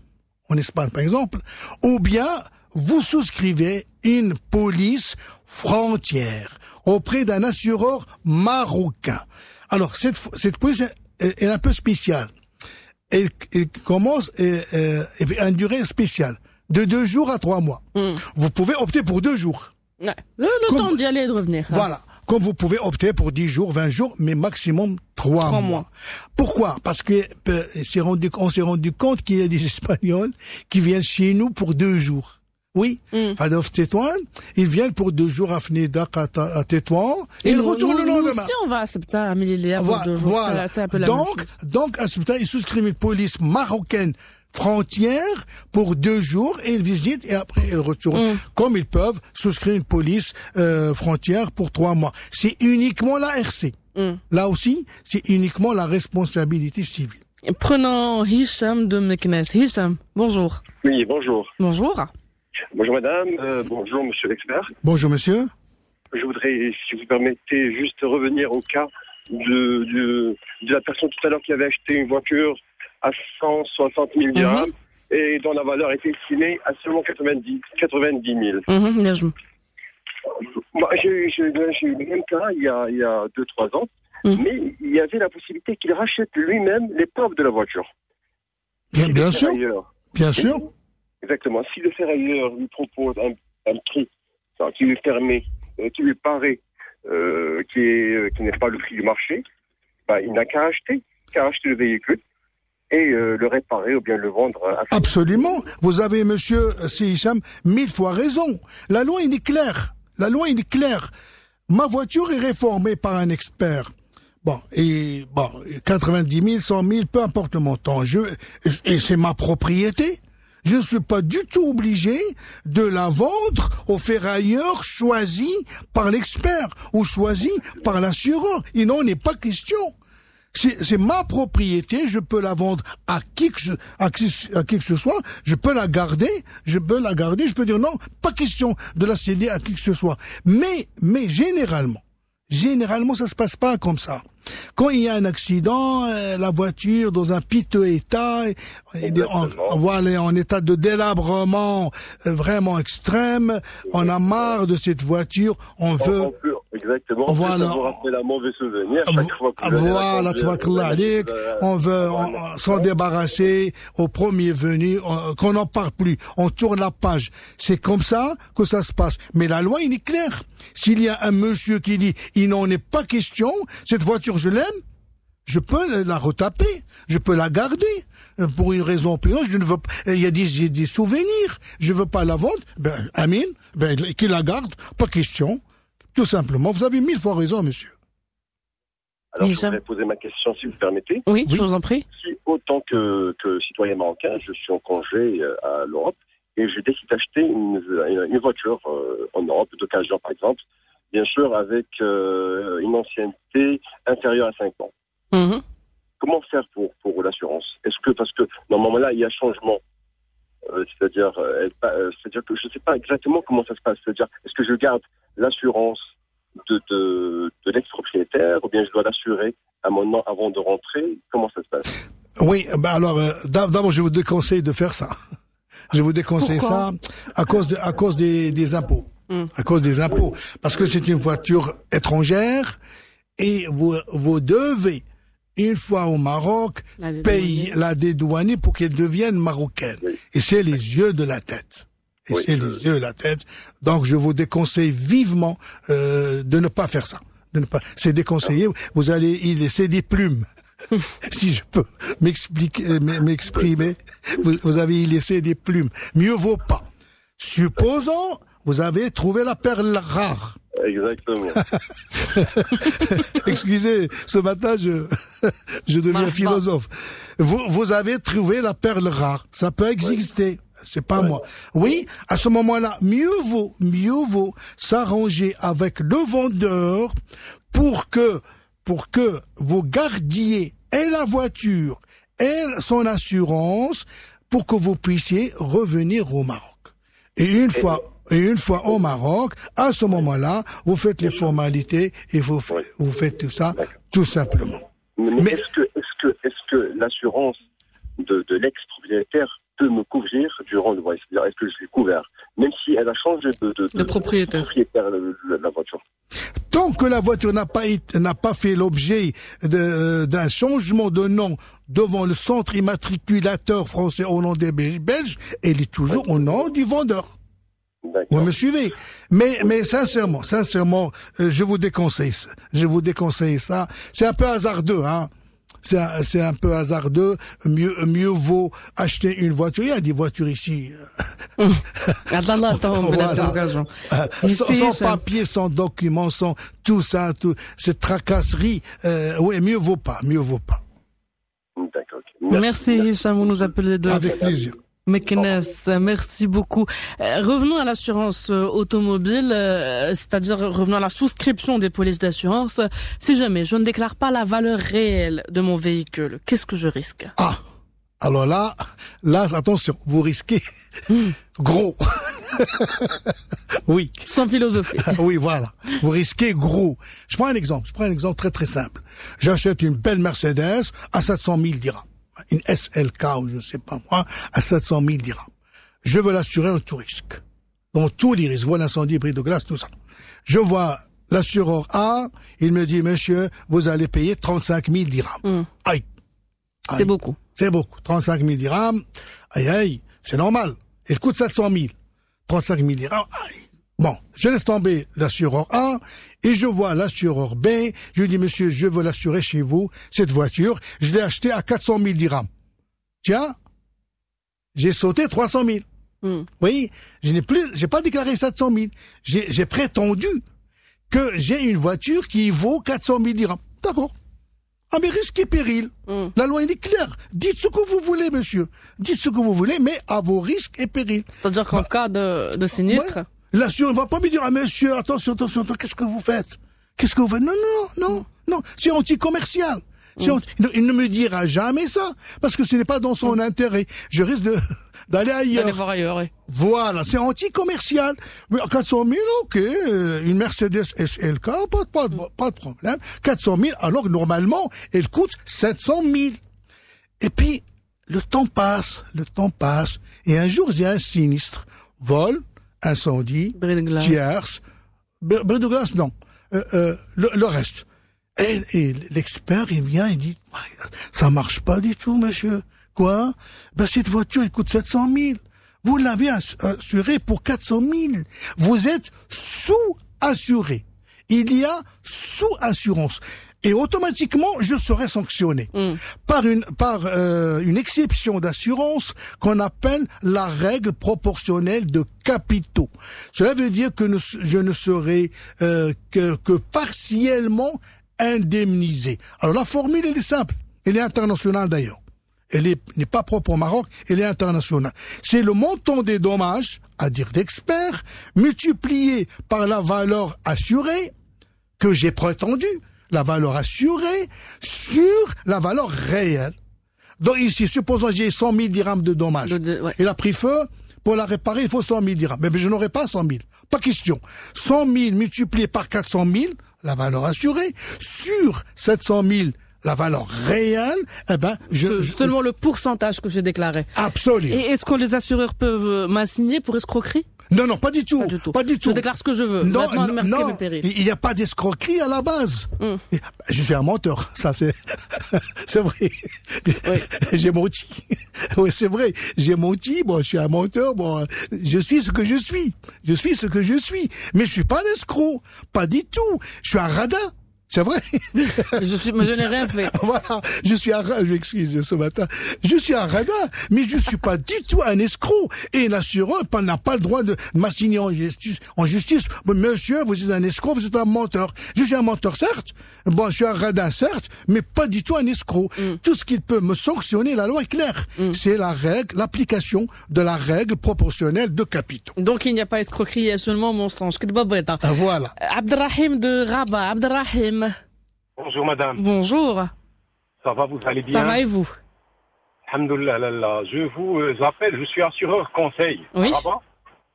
en Espagne par exemple, ou bien vous souscrivez une police frontière auprès d'un assureur marocain. Alors cette police est un peu spéciale. Elle commence une durée spéciale de 2 jours à 3 mois. Vous pouvez opter pour 2 jours. Ouais. Le temps d'y aller et de revenir. Voilà. Comme vous pouvez opter pour 10 jours, 20 jours, mais maximum 3 mois. Pourquoi? Parce que on s'est rendu compte qu'il y a des Espagnols qui viennent chez nous pour 2 jours. Oui. Tétouan, ils viennent pour 2 jours à Fnedak, à Tétouan, et ils retournent le lendemain. Si on va à Ceuta, à Melilla pour 2 jours, voilà. C'est un peu la même chose. Donc, à Ceuta, ils souscrivent une police marocaine frontière pour 2 jours et ils visitent et après ils retournent. Comme ils peuvent souscrire une police frontière pour 3 mois. C'est uniquement la RC. Là aussi, c'est uniquement la responsabilité civile. Prenons Hicham de Meknes. Hicham, bonjour. Oui, bonjour. Bonjour. Bonjour madame, bonjour monsieur l'expert. Bonjour monsieur. Je voudrais, si vous permettez, juste revenir au cas de la personne tout à l'heure qui avait acheté une voiture à 160 000 dirhams et dont la valeur était estimée à seulement 90 000. Moi, j'ai eu le même cas il y a 2-3 ans, mais il y avait la possibilité qu'il rachète lui-même les preuves de la voiture. Bien sûr. Bien sûr. Exactement. Si le ferrailleur lui propose un prix qui lui permet, qui lui paraît, qui n'est pas le prix du marché, il n'a qu'à acheter le véhicule et le réparer ou bien le vendre. Absolument. Vous avez, monsieur Hicham, 1000 fois raison. La loi, il est claire. Ma voiture est réformée par un expert. 90 000, 100 000, peu importe le montant. Et c'est ma propriété. Je ne suis pas du tout obligé de la vendre au ferrailleur choisi par l'expert ou choisi par l'assureur. Il n'en est pas question. C'est ma propriété, je peux la vendre à qui que ce soit, je peux la garder, je peux dire non, pas question de la céder à qui que ce soit. Mais généralement ça se passe pas comme ça. Quand il y a un accident, la voiture dans un piteux état, en état de délabrement vraiment extrême, on a marre de cette voiture, on veut... Exactement. Voilà. Ça vous rappelle un mauvais souvenir. On veut s'en débarrasser au premier venu, qu'on n'en parle plus. On tourne la page. C'est comme ça que ça se passe. Mais la loi, il est claire. S'il y a un monsieur qui dit, il n'en est pas question, cette voiture, je l'aime, je peux la retaper, je peux la garder. Pour une raison plus je ne veux pas, il y a des souvenirs, je veux pas la vendre, qu'il la garde, pas question. Tout simplement. Vous avez 1000 fois raison, monsieur. Alors, je voudrais poser ma question, si vous permettez. Oui, je vous en prie. Si, autant que citoyen marocain, je suis en congé à l'Europe et je décide d'acheter une voiture en Europe, d'occasion par exemple, bien sûr avec une ancienneté inférieure à 5 ans. comment faire pour l'assurance? Est-ce que, parce que normalement là, il y a changement, c'est-à-dire que je ne sais pas exactement comment ça se passe. C'est-à-dire, est-ce que je garde l'assurance de l'ex-propriétaire, ou bien je dois l'assurer un moment avant de rentrer? Comment ça se passe? Oui, alors d'abord je vous déconseille de faire ça. Je vous déconseille ça à cause des impôts. À cause des impôts, parce que c'est une voiture étrangère et vous devez une fois au Maroc payer la dédouaner pour qu'elle devienne marocaine. Oui. Et c'est les yeux de la tête. Les yeux de la tête. Donc je vous déconseille vivement de ne pas faire ça. C'est déconseillé. Vous allez y laisser des plumes. Si je peux m'exprimer, vous avez y laissé des plumes. Mieux vaut pas. Supposons vous avez trouvé la perle rare. Exactement. Excusez, ce matin je deviens philosophe. Vous avez trouvé la perle rare. Ça peut exister. C'est pas moi. Oui, à ce moment-là, mieux vaut s'arranger avec le vendeur pour que vous gardiez et la voiture et son assurance pour que vous puissiez revenir au Maroc. Et une fois au Maroc, à ce moment-là, vous faites les formalités et vous faites tout ça, tout simplement. Mais est-ce que l'assurance de l'ex-propriétaire peut me couvrir durant le voyage? C'est-à-dire, est-ce que je suis couvert, même si elle a changé de propriétaire la voiture? Tant que la voiture n'a pas fait l'objet d'un changement de nom devant le centre immatriculateur français hollandais belge, elle est toujours au nom du vendeur. Vous me suivez? Mais sincèrement, je vous déconseille ça. C'est un peu hasardeux, hein. C'est un peu hasardeux. Mieux vaut acheter une voiture. Il y a des voitures ici. Voilà. Sans papier, sans documents, sans tout ça, cette tracasserie. Oui, mieux vaut pas. D'accord. Merci Hicham, vous nous appelez de... Avec plaisir. Meknes, merci beaucoup. Revenons à l'assurance automobile, c'est-à-dire revenons à la souscription des polices d'assurance. Si jamais je ne déclare pas la valeur réelle de mon véhicule, qu'est-ce que je risque? Ah, alors là, attention, vous risquez gros. Oui. Sans philosophie. Oui, voilà. Vous risquez gros. Je prends un exemple très très simple. J'achète une belle Mercedes à 700 000 dirhams. Une SLK ou je ne sais pas moi, à 700 000 dirhams. Je veux l'assurer en tout risque. Donc tous les risques, vol incendie, bris de glace, tout ça. Je vois l'assureur A, il me dit, monsieur, vous allez payer 35 000 dirhams. Aïe. C'est beaucoup. C'est beaucoup. 35 000 dirhams, aïe, c'est normal. Il coûte 700 000. 35 000 dirhams, aïe. Bon, je laisse tomber l'assureur A et je vois l'assureur B. Je lui dis, monsieur, je veux l'assurer chez vous, cette voiture. Je l'ai achetée à 400 000 dirhams. Tiens, j'ai sauté 300 000. Vous voyez, j'ai pas déclaré 700 000. J'ai prétendu que j'ai une voiture qui vaut 400 000 dirhams. D'accord. Ah, mais risque et péril. La loi, elle est claire. Dites ce que vous voulez, monsieur. Dites ce que vous voulez, mais à vos risques et périls. C'est-à-dire qu'en cas de sinistre... Ouais. L'assureur ne va pas me dire, ah, monsieur, attention, qu'est-ce que vous faites? Non. C'est anti-commercial. Il ne me dira jamais ça, parce que ce n'est pas dans son intérêt. Je risque d'aller ailleurs. D'aller voir ailleurs, oui. Voilà, c'est anti-commercial. Mais 400 000, ok, une Mercedes SLK, pas de problème. 400 000, alors que normalement, elle coûte 700 000. Et puis, le temps passe. Et un jour, il y a un sinistre. Vol, incendie, tierce, bris de glace, non. Le reste. Et l'expert, il vient, il dit, ça marche pas du tout, monsieur. Quoi? Cette voiture, elle coûte 700 000. Vous l'avez assurée pour 400 000. Vous êtes sous-assuré. Il y a sous-assurance. Et automatiquement, je serai sanctionné par une exception d'assurance qu'on appelle la règle proportionnelle de capitaux. Cela veut dire que je ne serai que partiellement indemnisé. Alors la formule, elle est simple. Elle est internationale d'ailleurs. Elle n'est pas propre au Maroc, elle est internationale. C'est le montant des dommages, à dire d'experts, multiplié par la valeur assurée que j'ai prétendue. la valeur assurée sur la valeur réelle. Donc ici, supposons que j'ai 100 000 dirhams de dommages. Ouais. Il a pris feu, pour la réparer, il faut 100 000 dirhams. Mais je n'aurai pas 100 000. Pas question. 100 000 multiplié par 400 000, la valeur assurée, sur 700 000, la valeur réelle, eh ben, seulement le pourcentage que j'ai déclaré. Absolument. Et est-ce que les assureurs peuvent m'assigner pour escroquerie? Non, pas du tout. Pas du tout. Je déclare ce que je veux. Non, non, il n'y a pas d'escroquerie à la base. Je suis un menteur, ça c'est vrai. Oui. J'ai menti. Oui, c'est vrai. J'ai menti, bon, je suis un menteur, bon, je suis ce que je suis. Je suis ce que je suis. Mais je suis pas un escroc. Pas du tout. Je suis un radin. C'est vrai. Mais je n'ai rien fait. Voilà. Je suis un radin. Je m'excuse ce matin. Je suis un radin, mais je suis pas du tout un escroc. Et l'assureur n'a pas le droit de m'assigner en justice. Monsieur, vous êtes un escroc, vous êtes un menteur. Je suis un menteur, certes. Bon, je suis un radin, certes, mais pas du tout un escroc. Tout ce qui peut me sanctionner, la loi est claire. C'est la règle, l'application de la règle proportionnelle de capitaux. Donc il n'y a pas escroquerie, il y a seulement mensonge. Voilà. Abdelrahim de Rabat. Abdelrahim. Bonjour madame. Bonjour. Ça va, vous allez bien? Ça va et vous? Alhamdoulilah. Je vous appelle, je suis assureur conseil. Oui.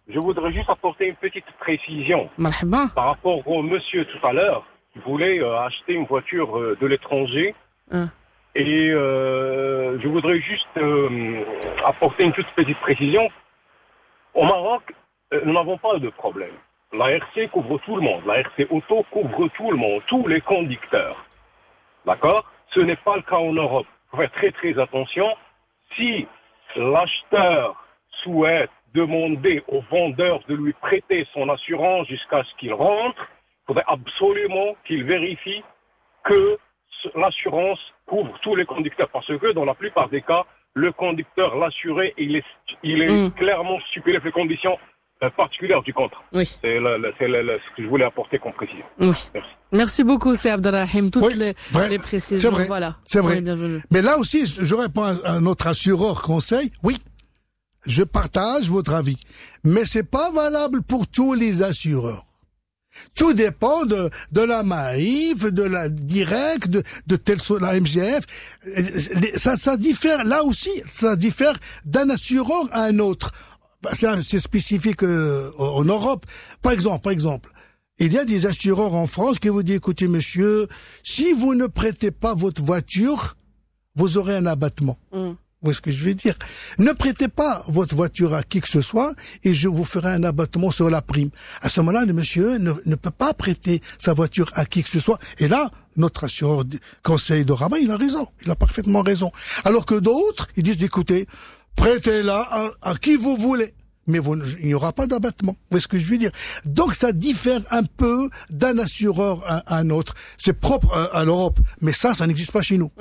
Je voudrais juste apporter une petite précision. Marhaba. Par rapport au monsieur tout à l'heure qui voulait acheter une voiture de l'étranger. Et je voudrais juste apporter une toute petite précision. Au Maroc, nous n'avons pas de problème. La RC couvre tout le monde. La RC auto couvre tout le monde, tous les conducteurs. D'accord? Ce n'est pas le cas en Europe. Il faut faire très très attention. Si l'acheteur souhaite demander au vendeur de lui prêter son assurance jusqu'à ce qu'il rentre, il faudrait absolument qu'il vérifie que l'assurance couvre tous les conducteurs. Parce que dans la plupart des cas, le conducteur, l'assuré, il est clairement stipulé les conditions particulière du contrat. Oui. C'est ce que je voulais apporter comme précision. Oui. Merci beaucoup, c'est Abdelrahim. Toutes les précisions. C'est vrai. Voilà. C'est vrai. Mais là aussi, je réponds à notre assureur conseil. Oui. Je partage votre avis. Mais c'est pas valable pour tous les assureurs. Tout dépend de la MAIF, de la Direct, de telle la MGF. Ça diffère, là aussi, ça diffère d'un assureur à un autre. C'est spécifique en Europe. Par exemple, il y a des assureurs en France qui vous disent, écoutez monsieur, si vous ne prêtez pas votre voiture, vous aurez un abattement. Vous voyez ce que je veux dire? Ne prêtez pas votre voiture à qui que ce soit et je vous ferai un abattement sur la prime. À ce moment-là, le monsieur ne peut pas prêter sa voiture à qui que ce soit. Et là, notre assureur conseil de Rabat, il a raison. Il a parfaitement raison. Alors que d'autres, ils disent, écoutez, prêtez-la à qui vous voulez. Mais il n'y aura pas d'abattement. Vous voyez ce que je veux dire? Donc ça diffère un peu d'un assureur à un autre. C'est propre à l'Europe. Mais ça n'existe pas chez nous.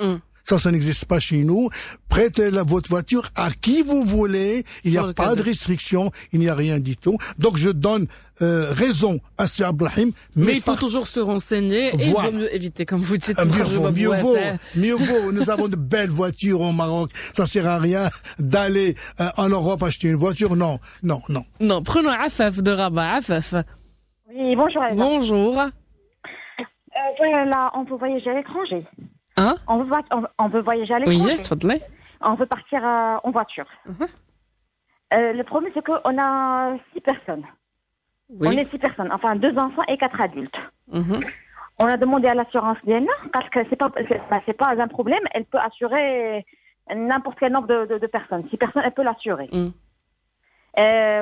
Ça n'existe pas chez nous. Prêtez votre voiture à qui vous voulez. Il n'y a pas de restriction. Il n'y a rien du tout. Donc je donne raison à Sir Abdelrahim. Mais il faut toujours se renseigner. Et il vaut mieux éviter, comme vous dites. Mieux vaut. Nous avons de belles voitures au Maroc. Ça sert à rien d'aller en Europe acheter une voiture. Non. Non, prenons Afaf de Rabat. Afaf. Oui, bonjour. Bonjour. Voilà, on peut voyager à l'étranger. Hein? On veut voyager à l'étranger. Oui, on veut partir en voiture. Le problème, c'est qu'on a 6 personnes. Oui. On est 6 personnes, enfin 2 enfants et 4 adultes. On a demandé à l'assurance DNA, parce que c'est pas un problème, elle peut assurer n'importe quel nombre de personnes. 6 personnes, elle peut l'assurer. Mais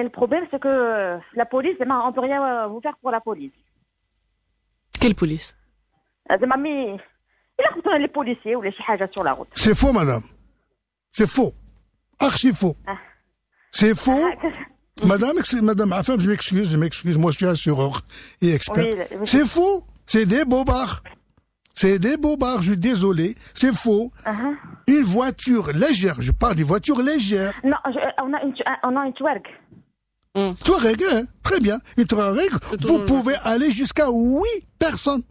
le problème, c'est que la police, on peut rien vous faire pour la police. Quelle police? Les policiers ou les chihajas sur la route. C'est faux, madame. C'est faux. Archi faux. C'est faux. Madame Afam, je m'excuse. Moi, je suis assureur et expert. Oui. C'est faux. C'est des bobards. Je suis désolé. C'est faux. Une voiture légère. Je parle des voitures légères. Non, on a une Touareg. Touareg, hein? Très bien. Une Touareg, vous pouvez aller jusqu'à 8 personnes.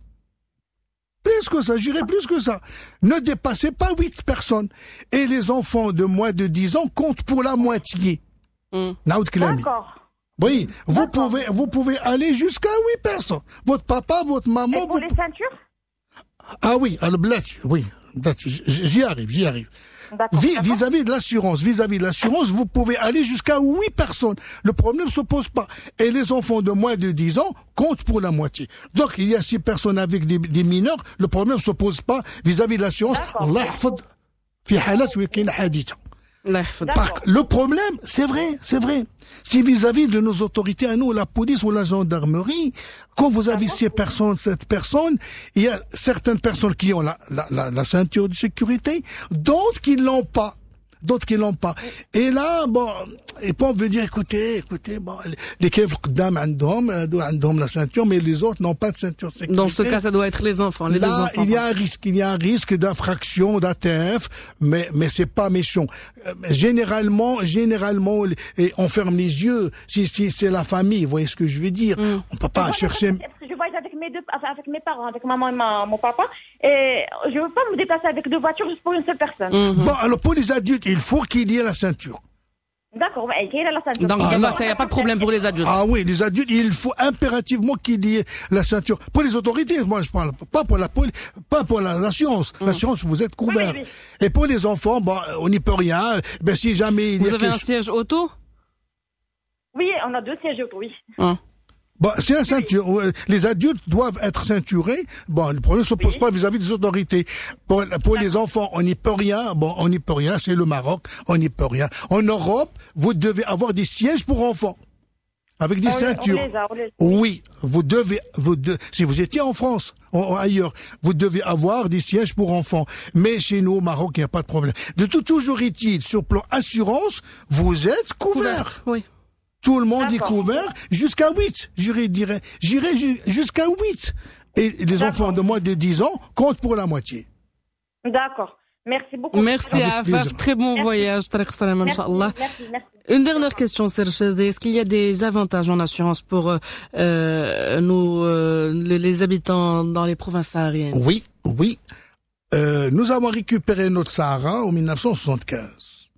Plus que ça, j'irai plus que ça. Ne dépassez pas 8 personnes. Et les enfants de moins de 10 ans comptent pour la moitié. D'accord. Oui, vous pouvez aller jusqu'à 8 personnes. Votre papa, votre maman. Et pour les ceintures? Ah oui, alors, oui, j'y arrive. Vis-à-vis de l'assurance, vous pouvez aller jusqu'à 8 personnes. Le problème se pose pas. Et les enfants de moins de 10 ans comptent pour la moitié. Donc, il y a 6 personnes avec des mineurs, le problème se pose pas vis-à-vis de l'assurance. Allah yahfad fi halat wa kayna haditha. Le problème, c'est vrai. Si vis-à-vis de nos autorités à nous, la police ou la gendarmerie, quand vous avez cette personne, il y a certaines personnes qui ont la ceinture de sécurité, d'autres qui l'ont pas. Et là, bon, et puis on veut dire, écoutez, bon, les keufs qdam عندهم la ceinture, mais les autres n'ont pas de ceinture de sécurité. Dans ce cas, ça doit être les enfants. Là, il y a un risque d'infraction, d'ATF, mais c'est pas méchant. Généralement, on ferme les yeux si c'est la famille, vous voyez ce que je veux dire. On peut pas chercher. Je voyage avec mes parents, avec maman et mon papa, et je veux pas me déplacer avec 2 voitures juste pour une seule personne. Bon, alors pour les adultes, il faut qu'il y ait la ceinture. D'accord, il y a la ceinture. Donc, il n'y a pas de problème pour les adultes. Ah oui, les adultes, il faut impérativement qu'il y ait la ceinture. Pour les autorités, moi je parle pas pour la police, pas pour l'assurance. L'assurance, vous êtes couverts. Oui. Et pour les enfants, bon, on n'y peut rien. Ben si jamais vous avez un siège auto? Oui, on a 2 sièges auto, oui. Bon, c'est la ceinture. Les adultes doivent être ceinturés. Bon, le problème ne se pose pas vis-à-vis des autorités. Pour les enfants, on n'y peut rien. Bon, on n'y peut rien. C'est le Maroc. On n'y peut rien. En Europe, vous devez avoir des sièges pour enfants. Avec des ceintures. Oui, vous devez, si vous étiez en France, ailleurs, vous devez avoir des sièges pour enfants. Mais chez nous, au Maroc, il n'y a pas de problème. Toujours est-il, sur plan assurance, vous êtes couverts. Oui. Tout le monde est couvert jusqu'à 8. J'irai jusqu'à 8. Et les enfants de moins de 10 ans comptent pour la moitié. D'accord. Merci beaucoup. Merci à Afaf. Très bon voyage. Merci. Une dernière question, Serge. Est-ce qu'il y a des avantages en assurance pour les habitants dans les provinces sahariennes? Oui. Nous avons récupéré notre Sahara en 1975.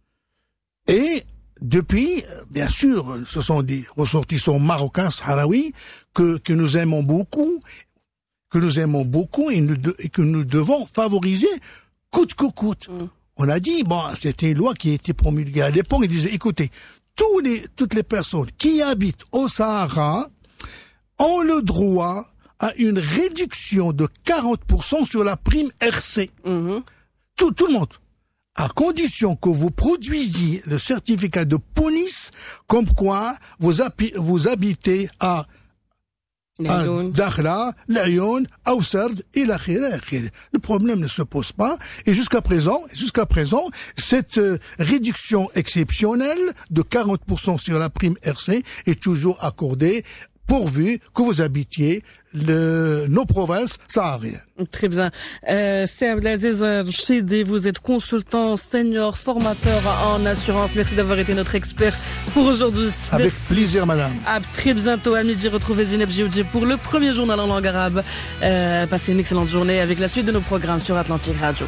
Et depuis, bien sûr, ce sont des ressortissants marocains, sahraouis, que nous aimons beaucoup et que nous devons favoriser coûte que coûte. On a dit, bon, c'était une loi qui a été promulguée à l'époque, il disait, écoutez, toutes les personnes qui habitent au Sahara ont le droit à une réduction de 40% sur la prime RC. Tout le monde. À condition que vous produisiez le certificat de police, comme quoi vous habitez à Dakhla, Laayoune, Aoussard, et l'akhir. Le problème ne se pose pas. Et jusqu'à présent, cette réduction exceptionnelle de 40% sur la prime RC est toujours accordée, pourvu que vous habitiez nos provinces sahariennes. Très bien. C'est Abdelaziz Rchidi, vous êtes consultant senior, formateur en assurance. Merci d'avoir été notre expert pour aujourd'hui. Avec plaisir, madame. À très bientôt. À midi, retrouvez Zineb Djioudji pour le premier journal en langue arabe. Passez une excellente journée avec la suite de nos programmes sur Atlantique Radio.